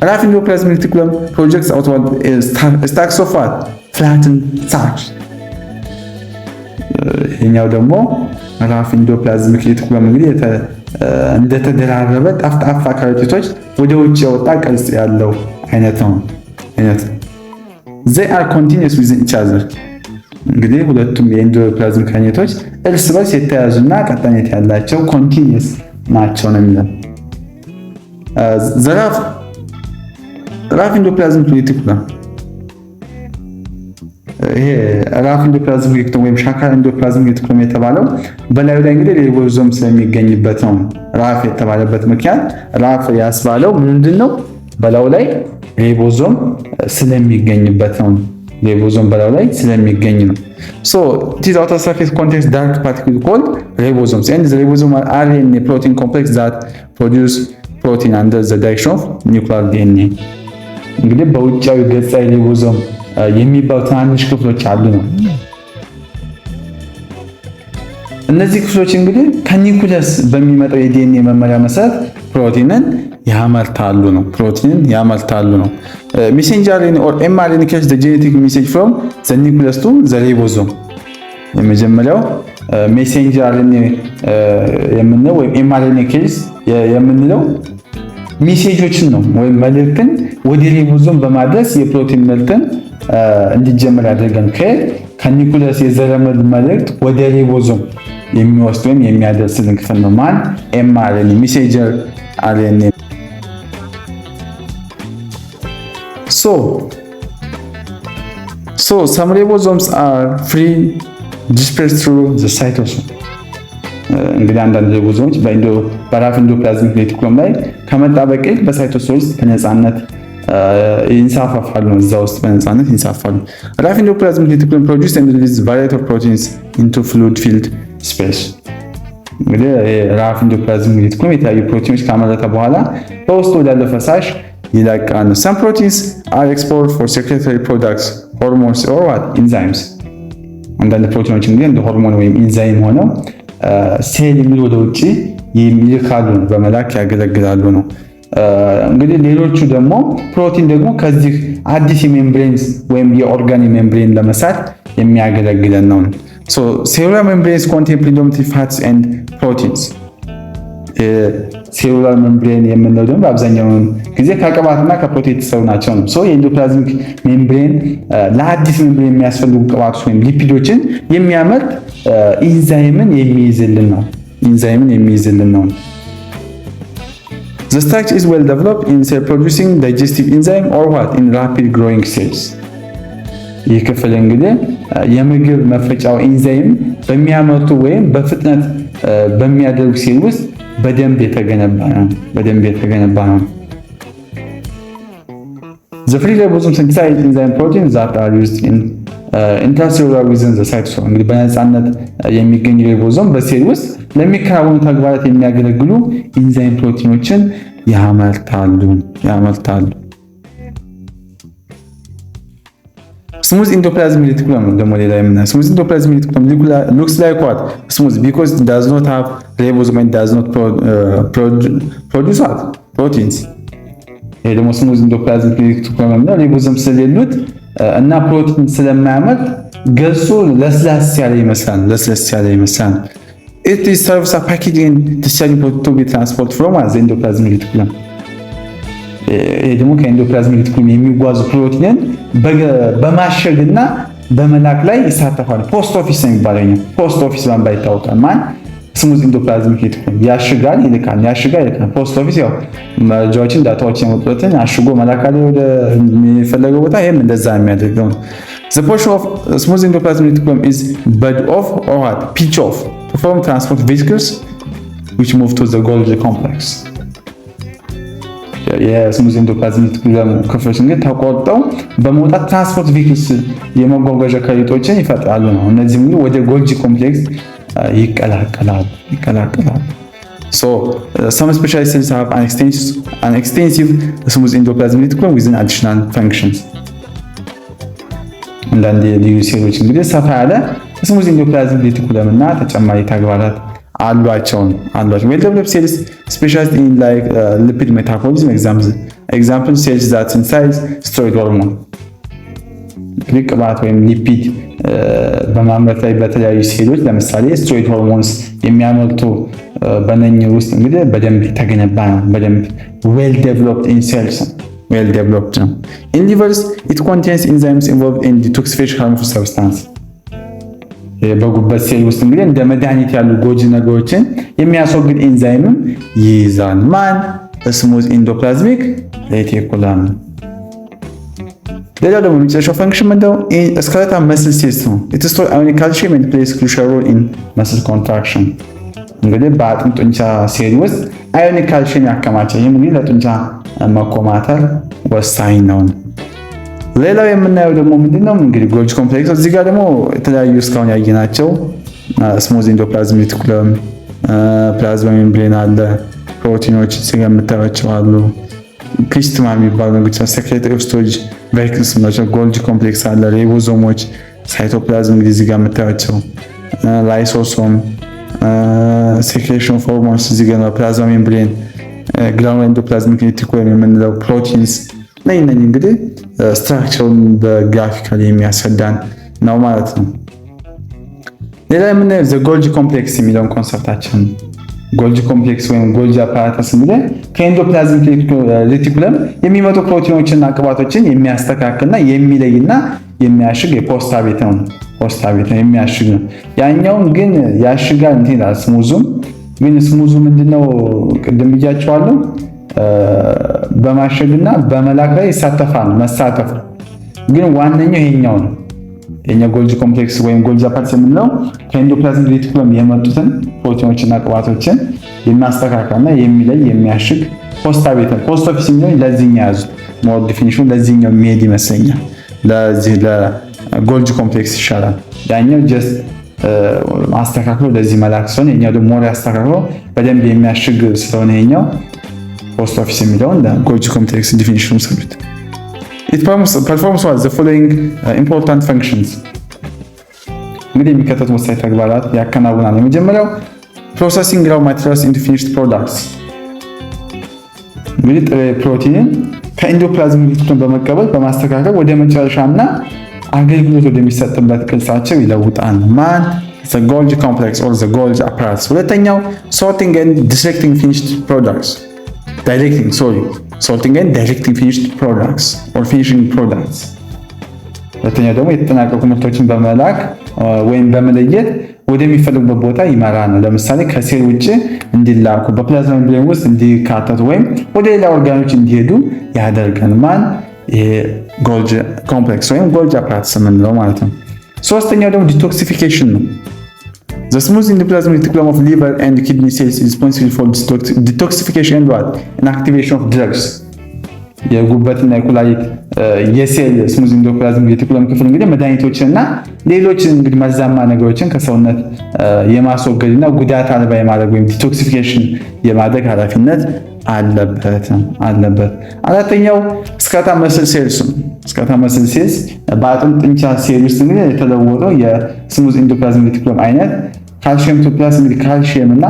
ራፍ ኤንዶፕላዝሚክ ሬቲኩለም projects outward stacks of what? Flattened sacs. ይሄኛው ደግሞ ራፍ ኤንዶፕላዝሚክ ሬቲኩለም እንግዲህ እንደተደራረበ ጠፍጣፋ ከረጢቶች ወደ ውጭ የወጣ ቅርጽ ያለው አይነት ነው። They are continuous within each other. እንግዲህ ሁለቱም የኤንዶፕላዝሚክ አይነቶች እርስ በርስ የተያያዙና ቀጣይነት ያላቸው ኮንቲኒየስ ናቸው ነው የሚለው። ራፍ ኤንዶፕላዝሚክ ሬቲኩለም ይሄ ራፍ ኤንዶፕላዝሚክ ሬቲኩለም ወይም ሻካራ ኤንዶፕላዝሚክ ሬቲኩለም የተባለው በላዩ ላይ እንግዲህ ሪቦዞም ስለሚገኝበት ነው። ራፍ የተባለበት ምክንያት ራፍ ያስባለው ምንድነው? በላዩ ላይ ሪቦዞም ስለሚገኝበት ነው። ሪቦዞም በላዩ ላይ ስለሚገኝ ነው። So this outer surface contains dark particles called ribosomes, and the ribosomes are RNA protein complex that produce protein under the direction of nuclear DNA. እንግዲህ በውጫዊ ገጽ ላይ ሪቦዞም የሚባሉ ትናንሽ ክፍሎች አሉ ነው። እነዚህ ክፍሎች እንግዲህ ከኒኩለስ በሚመጣው የዲኤንኤ መመሪያ መሰረት ፕሮቲንን ያመርታሉ ነው። ሜሴንጀር አርኤንኤ or mRNA carries the genetic message from the nucleus to the ribosome. የመጀመሪያው ሜሴንጀር አርኤንኤ የምንለው ወይም mRNA carries የምንለው ሜሴጆችን ነው ወይም መልእክትን ወደ ሪቦዞም በማድረስ የፕሮቲን ምርትን እንዲጀምር ያደርጋል። ከኒኩለስ የዘረመል መልእክት ወደ ሪቦዞም የሚወስድ ወይም የሚያደርስልን ክፍል ነው ማን mRNA ሜሴንጀር አርኤንኤ። So some ribosomes are free dispersed through the cytosol. እንግዲህ አንዳንድ ሪቦዞሞች በራፍ ኢንዶፕላዝሚክ ሬቲኩለም ላይ ከመጣበቅ ይልቅ በሳይቶሲል ውስጥ በነፃነት ይንሳፈፋሉ፣ እዛ ውስጥ በነፃነት ይንሳፈፋሉ። ራፍ ኢንዶፕላዝሚክ ሬቲኩለም ፕሮዲውስ ኤንድ ሪሊዝ ቫሪety of proteins into fluid filled space። እንግዲህ ራፍ ኢንዶፕላዝሚክ ሬቲኩለም የተለያዩ ፕሮቲኖች ካመረተ በኋላ በውስጡ ወዳለው ፈሳሽ ይለቃሉ። some proteins are exported for secretory products, hormones or what enzymes። አንዳንድ ፕሮቲኖች እንግዲህ እንደ ሆርሞን ወይም ኢንዛይም ሆነው ሴል የሚል ወደ ውጭ ይልካሉ፣ በመላክ ያገለግላሉ ነው። እንግዲህ ሌሎቹ ደግሞ ፕሮቲን ደግሞ ከዚህ አዲስ የሜምብሬንስ ወይም የኦርጋን ሜምብሬን ለመስራት የሚያገለግለን ነው። so cellular membranes contain predominantly fats and proteins። ሴሉላር ሜምብሬን የምንለው ደግሞ በአብዛኛው ጊዜ ከቅባትና ከፕሮቲን የተሰሩ ናቸው ነው። ሶ የኢንዶፕላዝሚክ ሜምብሬን ለአዲስ ሜምብሬን የሚያስፈልጉ ቅባቶች ወይም ሊፒዶችን የሚያመርት ኢንዛይምን የሚይዝልን ነው። The structure is well developed in cell producing digestive enzyme or what in rapid growing cells። ይህ ክፍል እንግዲህ የምግብ መፈጫው ኢንዛይም በሚያመርቱ ወይም በፍጥነት በሚያደርጉ ሴል ውስጥ በደንብ የተገነባ ነው። The free ribosome synthesize enzyme proteins that are used in intracellular within the cytosol። እንግዲህ በነፃነት የሚገኙ ሪቦዞም በሴል ውስጥ ለሚከናወኑ ተግባራት የሚያገለግሉ ኢንዛይም ፕሮቲኖችን ያመርታሉ። Smooth endoplasmic reticulum ደግሞ ሌላ የምናየው smooth endoplasmic reticulum looks like what smooth because it does not have ribosome and does not produce what proteins። ይሄ ደግሞ smooth endoplasmic reticulum ነው ሪቦዞም ስለሌሉት እና ፕሮቲን ስለማያመርት ገጹ ለስላሳ ያለ ይመስላል። It is serves a packaging and discharging to be transported from the endoplasmic reticulum። ይሄ ደግሞ ከኢንዶፕላዝሚክ ሬቲኩለም የሚጓዙ ፕሮቲንን በማሸግና በመላክ ላይ ይሳተፋል። ፖስት ኦፊስ ነው የሚባለው። ፖስት ኦፊስ በመባል ይታወቃል። ማን ስሙዝ ኢንዶፕላዝሚክ ሬቲኩለም ይልካል። ፖስት ኦፊስ ያው መረጃዎችን ዳታዎችን የመጡትን አሽጎ መላክ አለ ወደ የሚፈለገው ቦታ። ይሄም እንደዛ የሚያደርገው ነው። The portion of smooth endoplasmic reticulum is bud off or what pitch off to form transport vesicles which move to the Golgi complex። የስሙዝ ኢንዶፕላዝሚክ ሬቲኩለም ክፍሎች እንግዲህ ተቆርጠው በመውጣት ትራንስፖርት ቬሂክልስ የመጓጓዣ ከረጢቶችን ይፈጥራሉ ነው። እነዚህ እንግዲህ ወደ ጎልጂ ኮምፕሌክስ ይቀላቀላሉ። So some specialized cells have an extensive smooth endoplasmic reticulum with additional functions። አንዳንድ ልዩ ሴሎች እንግዲህ ሰፋ ያለ ስሙዝ ኢንዶፕላዝሚክ ሬቲኩለም እና ተጨማሪ ተግባራት አሏቸው። well developed cells specialized in like lipid metabolism example cells that synthesize steroid hormone። ቅባት ወይም ሊፒድ በማምረት ላይ በተለያዩ ሴሎች ለምሳሌ ስቴሮይድ ሆርሞንስ የሚያመርቱ በነኝ ውስጥ እንግዲህ በደንብ የተገነባ ነው። በደንብ well developed in cells ነው። in livers it contains enzymes involved in detoxification harmful substance። በጉበት ሴል ውስጥ እንግዲህ እንደ መድኃኒት ያሉ ጎጂ ነገሮችን የሚያስወግድ ኤንዛይምም ይይዛል። ማን ስሙዝ ኢንዶፕላዝሚክ ሬቲኩለም። ሌላው ደግሞ የሚጨርሰው ፈንክሽን ምንድነው? ስኬለታል መስል ሴልስ ነው። it stores ionic calcium and plays crucial role in muscle contraction። እንግዲህ በአጥንት ጡንቻ ሴል ውስጥ አዮኒክ ካልሲየም ያከማቻል። ይህም እንግዲህ ለጡንቻ መኮማተር ወሳኝ ነው። ሌላው የምናየው ደግሞ ምንድነው? እንግዲህ ጎልጂ ኮምፕሌክስ። እዚህ ጋር ደግሞ የተለያዩ እስካሁን ያየናቸው ስሙዝ ኢንዶፕላዝሚክ ሬቲኩለም፣ ፕላዝማ ሜምብሬን አለ፣ ፕሮቲኖች እዚህ ጋር የምታዩቸው አሉ። ክሪስቲማ የሚባሉ ነገሮች ሴክሬተሪ ኦፍ ስቶሬጅ ቬሂክልስ ናቸው። ጎልጂ ኮምፕሌክስ አለ፣ ሪቦዞሞች፣ ሳይቶፕላዝም እንግዲህ እዚህ ጋር የምታዩቸው፣ ላይሶሶም፣ ሴክሬሽን ኦፍ ሆርሞንስ እዚህ ጋር ነው፣ ፕላዝማ ሜምብሬን፣ ግራኑላር ኢንዶፕላዝሚክ ሬቲኩለም የምንለው ፕሮቲንስ ነኝ እንግዲህ ስትራክቸሩን በግራፊካሊ የሚያስረዳን ነው ማለት ነው። ሌላ የምናየው ዘ ጎልጂ ኮምፕሌክስ የሚለውን ኮንሰፕታችን ጎልጂ ኮምፕሌክስ ወይም ጎልጂ አፓራተስ እንግዲህ ከኢንዶፕላዝሚክ ሬቲኩለም የሚመጡ ፕሮቲኖችና ቅባቶችን የሚያስተካክልና የሚለይና የሚያሽግ የፖስታ ቤት ነው። የሚያሽግ ነው። ያኛውን ግን ያሽጋል እንትን ይላል። ስሙዙ ምንድነው? ቅድም ብያቸዋለሁ። በማሸግና በመላክ ላይ ይሳተፋል። መሳተፍ ግን ዋነኛው ይሄኛው ነው። የኛ ጎልጂ ኮምፕሌክስ ወይም ጎልጂ አፓራተስ የምንለው ከኢንዶፕላዝሚክ ሬቲኩለም የመጡትን ፕሮቲኖችና ቅባቶችን የሚያስተካክልና የሚለይ የሚያሽግ ፖስት ኦፊስ የሚለው ለዚህኛው ያዙት። ሞር ዲፊኒሽኑ ለዚህኛው የሚሄድ ይመስለኛል። ለዚህ ለጎልጅ ኮምፕሌክስ ይሻላል። ያኛው ጀስት አስተካክሎ ለዚህ መላክ ስለሆነ የኛው ደግሞ ሞር አስተካክሎ በደንብ የሚያሽግ ስለሆነ የኛው ፖስት ኦፊስ የሚለውን ለጎልጅ ኮምፕሌክስ ዲፊኒሽኑ ሰሉት። It performs what the following important functions እንግዲህ የሚከተሉት ወሳኝ ተግባራት ያከናውናል። የመጀመሪያው ፕሮሰሲንግ raw materials into finished products እንግዲህ ጥሬ ፕሮቲንን ከኢንዶፕላዝም ሪቲኩለም በመቀበል በማስተካከል ወደ መጨረሻና አገልግሎት ወደሚሰጥበት ቅርጻቸው ይለውጣል። ማን the Golgi complex or the Golgi apparatus። ሁለተኛው sorting and directing finished products sorting and directing finished products or finishing products። ሁለተኛው ደግሞ የተጠናቀቁ ምርቶችን በመላክ ወይም በመለየት ወደሚፈልጉበት ቦታ ይመራ ነው። ለምሳሌ ከሴል ውጭ እንዲላኩ በፕላዝማ ሜምብሬን ውስጥ እንዲካተቱ ወይም ወደ ሌላ ኦርጋኖች እንዲሄዱ ያደርጋል። ማን ይሄ ጎልጂ ኮምፕሌክስ ወይም ጎልጂ አፓራተስ የምንለው ማለት ነው። ሶስተኛው ደግሞ ዲቶክሲፊኬሽን ነው። The smooth endoplasmic reticulum of liver and kidney cells is responsible for detoxification and what? And activation of drugs. የጉበትና የኩላሊት የሴል ስሙዝ ኢንዶፕላዝሚክ ሬቲኩለም ክፍል እንግዲህ መድኃኒቶችንና ሌሎችን እንግዲህ መዛማ ነገሮችን ከሰውነት የማስወገድና ጉዳት አልባ የማድረግ ወይም ዲቶክሲፊኬሽን የማድረግ ኃላፊነት አለበት። አራተኛው ስካታ መስል ሴልስ ነው። ስካታ መስል ሴልስ በአጥንት ጡንቻ ሴል ውስጥ እንግዲህ የተለወጠው የስሙዝ ኢንዶፕላዝሚክ ሬቲኩለም አይነት ካልሲየም ቱ ፕላስ እንግዲህ ካልሲየም እና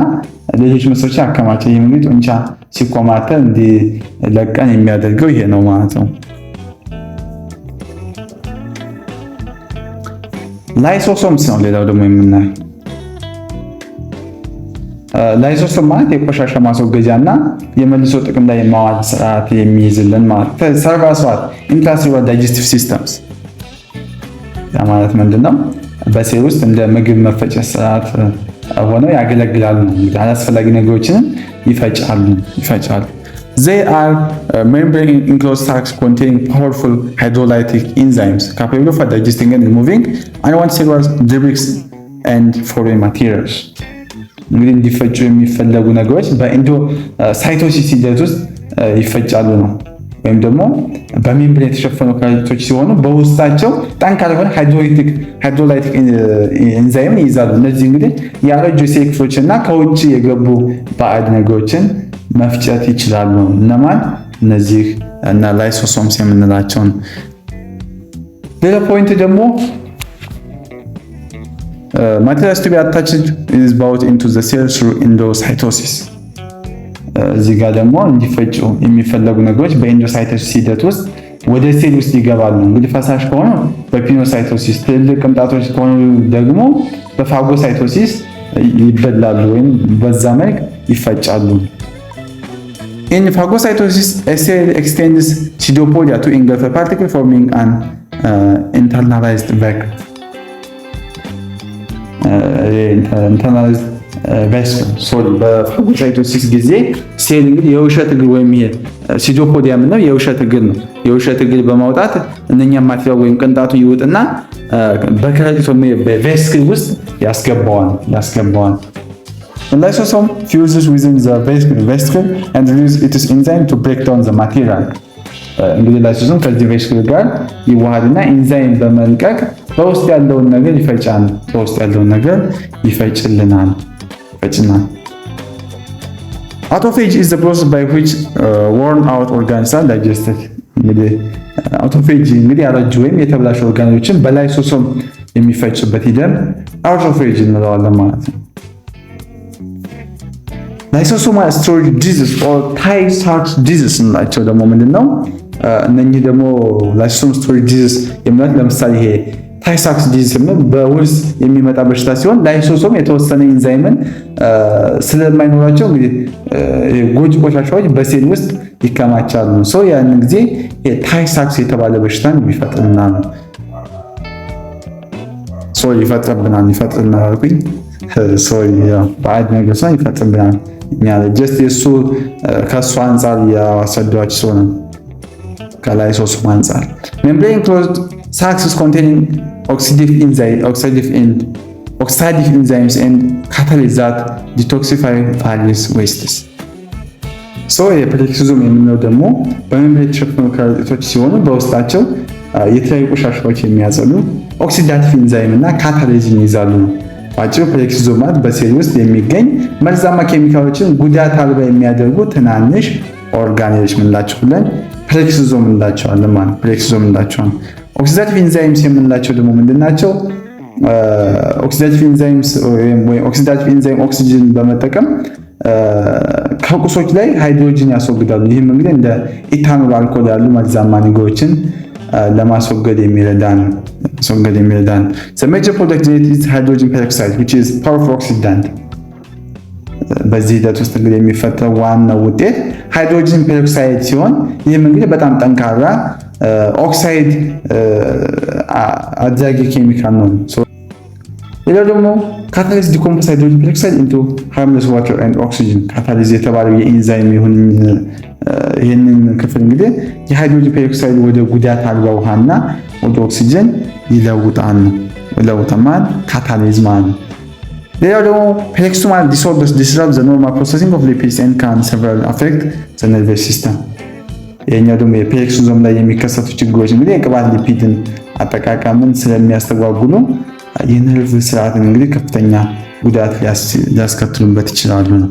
ሌሎች መስሎችን አከማቸ። ይህ እንግዲህ ጡንቻ ሲኮማተር እንዲለቀን የሚያደርገው ይሄ ነው ማለት ነው። ላይሶሶምስ ነው ሌላው ደግሞ የምናየው። ላይሶሶም ማለት የቆሻሻ ማስወገጃ እና የመልሶ ጥቅም ላይ የማዋል ስርዓት የሚይዝልን ማለት ነው። ሰርቫስ ዋት ኢንትራሴሉላር ዳይጀስቲቭ ሲስተምስ ያ ማለት ምንድነው? በሴል ውስጥ እንደ ምግብ መፈጨት ስርዓት ሆነው ያገለግላሉ። እንግዲህ አላስፈላጊ ነገሮችን ይፈጫሉ። They are membrane enclosed sacs containing powerful hydrolytic enzymes capable of digesting and removing unwanted cellular debris and foreign materials. እንግዲህ እንዲፈጩ የሚፈለጉ ነገሮች በኢንዶሳይቶሲስ ሂደት ውስጥ ይፈጫሉ ነው። ወይም ደግሞ በሜምብሬን የተሸፈኑ ከረጢቶች ሲሆኑ በውስጣቸው ጠንካራ የሆነ ሃይድሮላይቲክ ኤንዛይም ይይዛሉ። እነዚህ እንግዲህ ያረጁ ሴል ክፍሎችና ከውጭ የገቡ ባዕድ ነገሮችን መፍጨት ይችላሉ። እነማን? እነዚህ እና ላይሶሶምስ የምንላቸውን። ሌላ ፖይንት ደግሞ materials to be attached is brought into the cell through endocytosis። እዚህ ጋር ደግሞ እንዲፈጩ የሚፈለጉ ነገሮች በኢንዶሳይቶሲስ ሂደት ውስጥ ወደ ሴል ውስጥ ይገባሉ። እንግዲህ ፈሳሽ ከሆኑ በፒኖሳይቶሲስ፣ ትልልቅ ቅንጣቶች ከሆኑ ደግሞ በፋጎሳይቶሲስ ይበላሉ ወይም በዛ መልክ ይፈጫሉ። In phagocytosis, a cell extends pseudopodia to engulf a particle forming an internalized vacuum. ኢንተርናላይዝድ ቬስክል በፋጎሳይቶሲስ ጊዜ ሴል እንግዲህ የውሸት እግር ወይም ይሄ ሲዶፖዲያ ምንለው የውሸት እግር ነው። የውሸት እግር በማውጣት እነኛ ማቴሪያል ወይም ቅንጣቱ ይወጥና በከረጢት ወይም በቬስክል ውስጥ ያስገባዋል። Lysosome fuses within the vesicle and releases its enzyme to break down the material. እንግዲህ ላይሶሶም ከዚህ ቬስክል ጋር ይዋሃድና ኢንዛይም በመልቀቅ በውስጥ ያለውን ነገር ይፈጭልናል። Autophagy is the process by which worn out organs are digested. እንግዲህ አውቶፌጂ እንግዲህ ያረጁ ወይም የተበላሹ ኦርጋኖችን በላይሶሶም የሚፈጭበት ሂደት አውቶፌጂ እንለዋለን ማለት ነው። ላይሶሶማል ስቶሬጅ ዲዚዝ ኦር ታይ-ሳክስ ዲዚዝ እንላቸው ደግሞ ምንድነው? እነኚህ ደግሞ ላይሶሶም ስቶሬጅ ዲዚዝ የሚሉት ለምሳሌ ይሄ ታይ-ሳክስ ዲዚዝ በውስጥ የሚመጣ በሽታ ሲሆን ላይሶሶም የተወሰነ ኢንዛይምን ስለማይኖራቸው እንግዲህ ጎጂ ቆሻሻዎች በሴል ውስጥ ይከማቻሉ። ሶ ያን ጊዜ ታይ-ሳክስ የተባለ በሽታን ይፈጥርብናል። ባዕድ ነገር ሲሆን ይፈጥርብናል። እኛ ጀስት የሱ ከሱ አንፃር ያሰዷች ሲሆን ከላይሶሶም አንፃር ሜምብሬን ክሎዝድ ሳክስ containing oxidative oxidative enzymes and catalysts that detoxify various wastes. የፔሮክሲዞም የምንለው ደግሞ በሜምብሬን የተሸፈኑ ከረጢቶች ሲሆኑ በውስጣቸው የተለያዩ ቆሻሻዎች የሚያጸዱ ኦክሲዳቲቭ ኢንዛይም እና ካታሊዝን ይይዛሉ ነው። ባጭሩ ፔሮክሲዞም ማለት በሴል ውስጥ የሚገኝ መርዛማ ኬሚካሎችን ጉዳት አልባ የሚያደርጉ ትናንሽ ኦርጋኔሎች ምንላቸው ብለን ፔሮክሲዞም እንላቸዋለን ማለት ፔሮክሲዞም እንላቸዋለን። ኦክሲዳቲቭ ኢንዛይምስ የምንላቸው ደግሞ ምንድናቸው? ኦክሲዳቲቭ ኢንዛይምስ ወይም ኦክሲዳቲቭ ኢንዛይም ኦክሲጅን በመጠቀም ከቁሶች ላይ ሃይድሮጅን ያስወግዳሉ። ይህም እንግዲህ እንደ ኢታኖል አልኮል ያሉ መርዛማ ነገሮችን ለማስወገድ የሚረዳን The major product is hydrogen peroxide which is powerful oxidant። በዚህ ሂደት ውስጥ እንግዲህ የሚፈጠረው ዋናው ውጤት ሃይድሮጅን ፔሮክሳይድ ሲሆን ይህም እንግዲህ በጣም ጠንካራ ኦክሳይድ አድራጊ ኬሚካል ነው። ሌላው ደግሞ ካታሊዝ ዲኮምፖዝ ሃይድሮጅን ፔሮክሳይድ ኢንቱ ሃርምለስ ዋተር ኤንድ ኦክሲጅን። ካታሊዝ የተባለው የኢንዛይም ይህንን ክፍል እንግዲህ የሃይድሮጅን ፔሮክሳይድ ወደ ጉዳት አልባ ውሃና ወደ ኦክሲጅን ይለውጣል ካታሊዝ ማለት ነው። ሌላው ደግሞ ፔሮክሲዞማል ዲስኦርደርስ ዲስራፕት ዘ ኖርማል ፕሮሰሲንግ ኦፍ ሊፒድስ ኤንድ ካን ሰቨራሊ አፌክት ዘ ነርቨስ ሲስተም። ይሄኛው ደግሞ የፔሮክሲዞም ላይ የሚከሰቱ ችግሮች እንግዲህ የቅባት ሊፒድን አጠቃቀምን ስለሚያስተጓጉሉ የነርቭ ስርዓትን እንግዲህ ከፍተኛ ጉዳት ሊያስከትሉበት ይችላሉ ነው።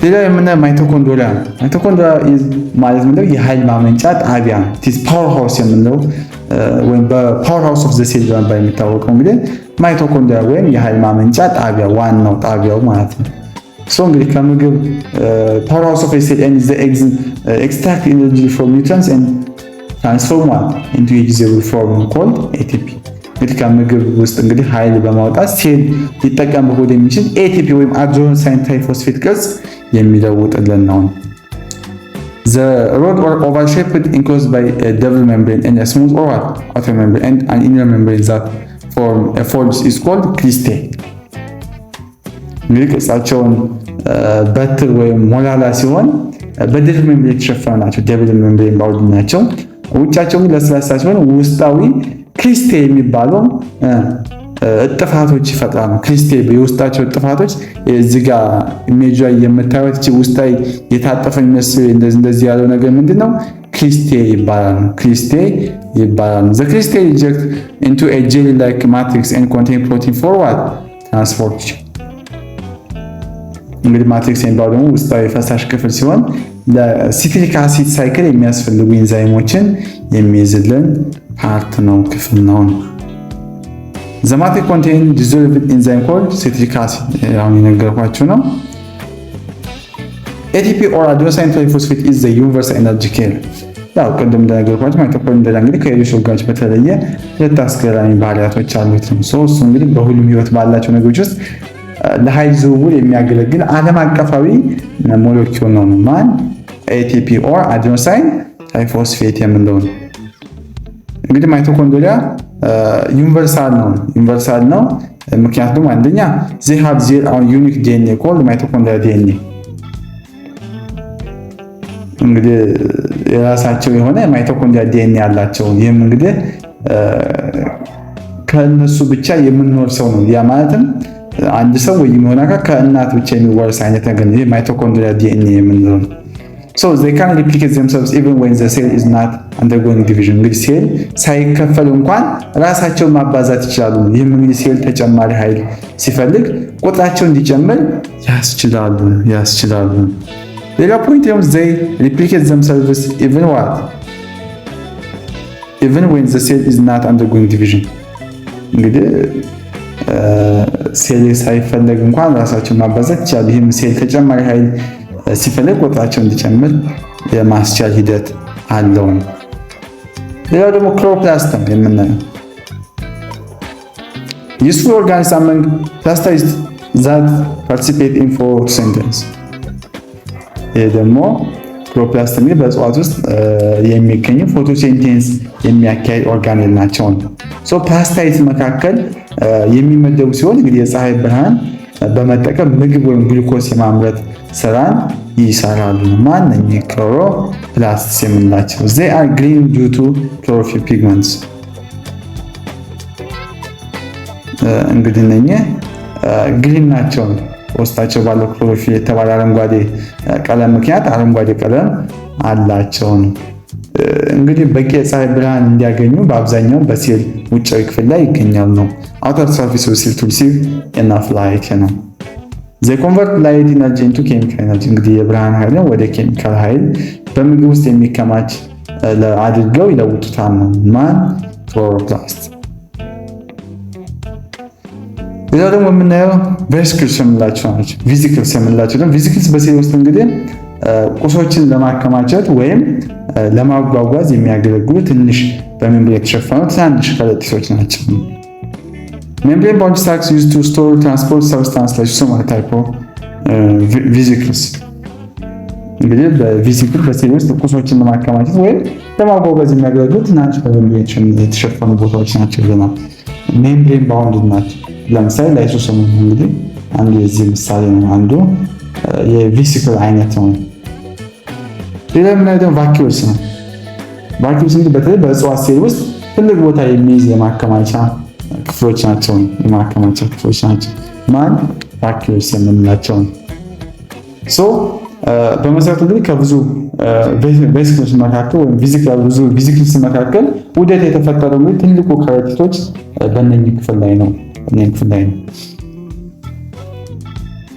ሌላው የምናየው ማይቶኮንድሪያ ነው። ማይቶኮንድሪያ ማለት ምንድነው? የኃይል ማመንጫ ጣቢያ ነው። ፓወር ሃውስ የምንለው ወይም በፓወር ሃውስ ኦፍ ዘ ሴል በመባል የሚታወቀው እንግዲህ ማይቶኮንድሪያ ወይም የኃይል ማመንጫ ጣቢያ ዋናው ጣቢያው ማለት ነው። እንግዲህ ከምግብ ፓወር ሃውስ ኦፍ ሴል ኤንድ ዘ ኤክስትራክት ኤነርጂ ፍሮም ኒውትሪየንትስ ኤንድ ትራንስፎርም ኢንቱ ዩዘብል ፎርም ኮልድ ኤቲፒ። እንግዲህ ከምግብ ውስጥ እንግዲህ ኃይል በማውጣት ሴል ሊጠቀምበት ወደሚችል ኤቲፒ ወይም አዴኖሳይን ትራይፎስፌት ቅርጽ የሚለውጥልን ነው። The rod or oval shaped enclosed by a double membrane and a smooth oval outer membrane and an inner membrane that forms is called cristae። እንግዲህ ቅርጻቸውን በትር ወይም ሞላላ ሲሆን በደብል ሜምብሬን የተሸፈኑ ናቸው። ደብል ሜምብሬን ባውድ ናቸው። ውጫቸው ግን ለስላሳ ሲሆን ውስጣዊ ክሪስቴ የሚባለው እጥፋቶች ይፈጥራሉ። ክሪስቴ የውስጣቸው እጥፋቶች እዚህ ጋር ኢሜጅ ላይ የምታዩት እቺ ውስጣዊ የታጠፈ የሚመስል እንደዚህ ያለው ነገር ምንድነው? ክሪስቴ ይባላል። The cristae eject into a jelly-like matrix and contain protein for what? Transportation። እንግዲህ ማትሪክስ የሚባለው ደግሞ ውስጣዊ ፈሳሽ ክፍል ሲሆን ለሲትሪክ አሲድ ሳይክል የሚያስፈልጉ ኢንዛይሞችን የሚይዝልን ፓርት ነው፣ ክፍል ነው። The matrix contains dissolved enzyme called citric acid። አሁን የነገርኳችሁ ነው። ATP or adenosine triphosphate is the universal energy carrier። ያው ቅድም እንደነገርኳችሁ ማይቶኮንድሪያ እንግዲህ ከሌሎች ኦርጋኖች በተለየ ሁለት አስገራሚ ባህሪያቶች አሉት ነው። እሱ እንግዲህ በሁሉም ህይወት ባላቸው ነገሮች ውስጥ ለኃይል ዝውውር የሚያገለግል ዓለም አቀፋዊ ሞለኪውል ነው። ማን? ATP or adenosine triphosphate የምንለው ነው። እንግዲህ ማይቶኮንድሪያ ዩኒቨርሳል ነው። ምክንያቱም አንደኛ they have their own unique DNA called mitochondrial DNA። እንግዲህ የራሳቸው የሆነ ማይቶኮንድሪያ DNA ያላቸው። ይህም እንግዲህ ከነሱ ብቻ የምንወርሰው ነው። ያ ማለትም አንድ ሰው ወይ የሚሆን አካል ከእናት ብቻ የሚወርስ አይነት ነገር ነው። ይህ ማይቶኮንድሪያ DNA የምንለው ነው። So they can replicate themselves even when the cell is not undergoing division። እንግዲህ ሴል ሳይከፈል እንኳን ራሳቸውን ማባዛት ይችላሉ። ይህም እንግዲህ ሴል ተጨማሪ ኃይል ሲፈልግ ቁጥራቸው እንዲጨምር ያስችላሉ። ሌላ ፖይንት ደግሞ they replicate themselves even when the cell is not undergoing division። እንግዲህ ሴል ሳይፈለግ እንኳን ራሳቸውን ማባዛት ይችላሉ። ይህም ሴል ተጨማሪ ኃይል ሲፈልግ ቁጥራቸው እንዲጨምር የማስቻል ሂደት አለው። ሌላው ደግሞ ክሎሮፕላስት የምናየው useful organisms among plastids that participate in photosynthesis። ይህ ደግሞ ክሎሮፕላስት እንግዲህ በእጽዋት ውስጥ የሚገኙ ፎቶሲንቴሲስ የሚያካሂድ ኦርጋኔል ናቸው። ፕላስታይድስ መካከል የሚመደቡ ሲሆን እንግዲህ የፀሐይ ብርሃን በመጠቀም ምግብ ወይም ግሉኮስ የማምረት ስራን ይሰራሉ። ማንኛውም ክሎሮፕላስት የምንላቸው they are green due to chlorophyll pigments። እንግዲህ እነኚህ ግሪን ናቸው። ውስጣቸው ባለው ክሎሮፊል የተባለ አረንጓዴ ቀለም ምክንያት አረንጓዴ ቀለም አላቸው። እንግዲህ በቂ የፀሐይ ብርሃን እንዲያገኙ በአብዛኛው በሴል ውጫዊ ክፍል ላይ ይገኛሉ ነው። outer surface of cell to receive enough light ነው። they convert light energy into chemical energy እንግዲህ የብርሃን ኃይልን ወደ ኬሚካል ኃይል በምግብ ውስጥ የሚከማች አድርገው ይለውጡታል ነው። ማን? ክሎሮፕላስት። ሌላው ደግሞ የምናየው ቬሲክልስ የምንላቸው ናቸው። ቬሲክልስ የምንላቸው ደግሞ ቬሲክልስ በሴል ውስጥ እንግዲህ ቁሶችን ለማከማቸት ወይም ለማጓጓዝ የሚያገለግሉ ትንሽ በሜምብሬን የተሸፈኑ ትናንሽ ከረጢቶች ናቸው። ሜምብሬን ባውንድ ሳክስ used to store transport substance like some type of vesicles እንግዲህ በቬሲክል በሴል ውስጥ ቁሶችን ለማከማቸት ወይም ለማጓጓዝ የሚያገለግሉ ትናንሽ በሜምብሬን የተሸፈኑ ቦታዎች ናቸው ይለናል። ሜምብሬን ባውንድ ናቸው። ለምሳሌ ላይሶሶም እንግዲህ አንዱ የዚህ ምሳሌ ነው። አንዱ የቬሲክል አይነት ነው። ሌላ የምናየው ደግሞ ቫኪዩልስ ነው። ቫኪዩልስ እንግዲህ በተለይ በእጽዋት ሴል ውስጥ ትልቅ ቦታ የሚይዝ የማከማቻ ክፍሎች ናቸው። የማከማቻ ክፍሎች ናቸው። ማን? ቫኪዩልስ የምንላቸው ነው። በመሰረቱ እንግዲህ ከብዙ ቬሲክልስ መካከል ወይም ቬሲክልስ መካከል ውህደት የተፈጠረው እንግዲህ ትልቁ ከረጢቶች በእነኚህ ክፍል ላይ ነው።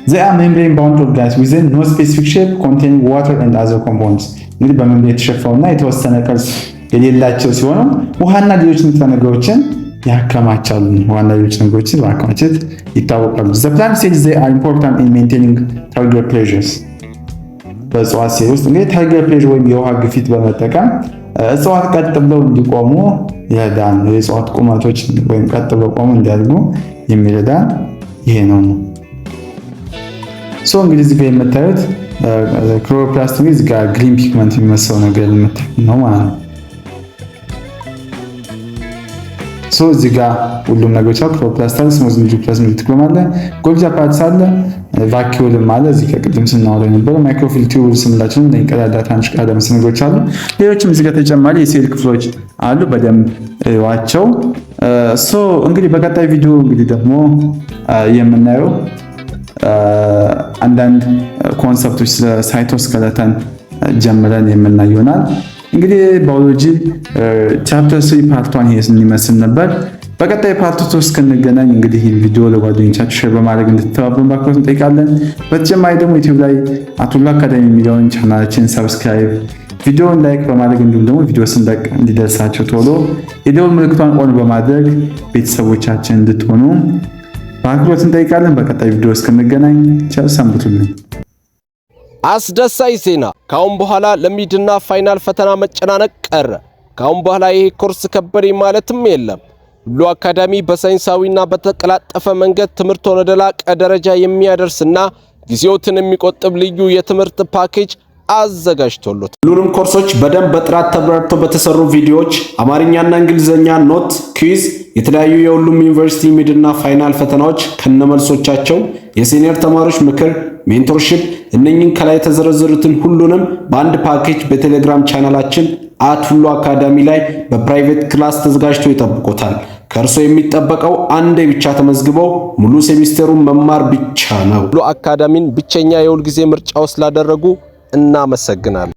They are membrane bound organs within no specific shape containing water and other compounds እንግዲህ በመምብሬን የተሸፈኑና የተወሰነ ቅርጽ የሌላቸው ሲሆኑ ውሃና ሌሎች ንጥረ ነገሮችን ያከማቻሉ። ውሃና ሌሎች ነገሮችን በማከማቸት ይታወቃሉ። The plant cells they are important in maintaining target pressures በእጽዋት ሴል ውስጥ እንግዲህ ታርጌት ፕሬሸር ወይም የውሃ ግፊት በመጠቀም እጽዋት ቀጥ ብለው እንዲቆሙ ይረዳል። የእጽዋት ቁመቶች ወይም ቀጥ ብለው ቆሙ እንዲያድጉ የሚረዳን ይሄ ነው። እንግዲህ እዚህ ጋር የምታዩት ክሎሮፕላስት እዚህ ጋር ግሪን ፒግመንት የሚመስለው ነገር የምታዩት ነው ማለት ነው። እዚህ ጋር ሁሉም ነገሮች ክሎሮፕላስት አለ፣ ስሞዝ ኒውክሊየስ ሪቲኩለም አለ፣ ጎልጊ አፓራተስ አለ፣ ቫኪዩልም አለ። እዚህ ከቅድም ስናወራ የነበረው ማይክሮፊል ቲዩብስ የምንላቸው ቀዳዳ ትናንሽ ቀዳዳ መሰል ነገሮች አሉ። ሌሎችም እዚህ ጋር ተጨማሪ የሴል ክፍሎች አሉ። በደንብ ዋቸው። እንግዲህ በቀጣይ ቪዲዮ እንግዲህ ደግሞ የምናየው አንዳንድ ኮንሰፕቶች ስለ ሳይቶስኬለተን ጀምረን የምናየው ይሆናል። እንግዲህ ባዮሎጂ ቻፕተር 3 ፓርት 1 ይሄን ይመስል ነበር። በቀጣይ ፓርት 2 እስክንገናኝ እንግዲህ ይሄን ቪዲዮ ለጓደኞቻችሁ ሼር በማድረግ እንድትተባበሩን በአክብሮት እንጠይቃለን። በተጨማሪ ደግሞ ዩቲዩብ ላይ አቶላ አካዳሚ የሚለውን ቻናላችን ሰብስክራይብ፣ ቪዲዮውን ላይክ በማድረግ እንዲሁም ደግሞ ቪዲዮ ስንለቅ እንዲደርሳችሁ ቶሎ የደወል ምልክቷን ኦን በማድረግ ቤተሰቦቻችን እንድትሆኑ በአክብሮት እንጠይቃለን። በቀጣይ ቪዲዮ እስክንገናኝ ቸር ሰንብቱልን። አስደሳች ዜና! ካሁን በኋላ ለሚድና ፋይናል ፈተና መጨናነቅ ቀረ። ካሁን በኋላ ይሄ ኮርስ ከበደኝ ማለትም የለም። ሁሉ አካዳሚ በሳይንሳዊና በተቀላጠፈ መንገድ ትምህርት ወደ ላቀ ደረጃ የሚያደርስና ጊዜዎትን የሚቆጥብ ልዩ የትምህርት ፓኬጅ አዘጋጅቶሎት ሁሉንም ኮርሶች በደንብ በጥራት ተብራርተው በተሰሩ ቪዲዮዎች አማርኛና እንግሊዘኛ ኖት፣ ኩዊዝ፣ የተለያዩ የሁሉም ዩኒቨርሲቲ ሚድና ፋይናል ፈተናዎች ከነመልሶቻቸው፣ የሲኒየር ተማሪዎች ምክር፣ ሜንቶርሺፕ እነኚህን ከላይ የተዘረዘሩትን ሁሉንም በአንድ ፓኬጅ በቴሌግራም ቻናላችን ሁሉ አካዳሚ ላይ በፕራይቬት ክላስ ተዘጋጅቶ ይጠብቆታል። ከእርሶ የሚጠበቀው አንዴ ብቻ ተመዝግበው ሙሉ ሴሚስተሩን መማር ብቻ ነው። ሁሉ አካዳሚን ብቸኛ የሁል ጊዜ ምርጫው ስላደረጉ እናመሰግናለን።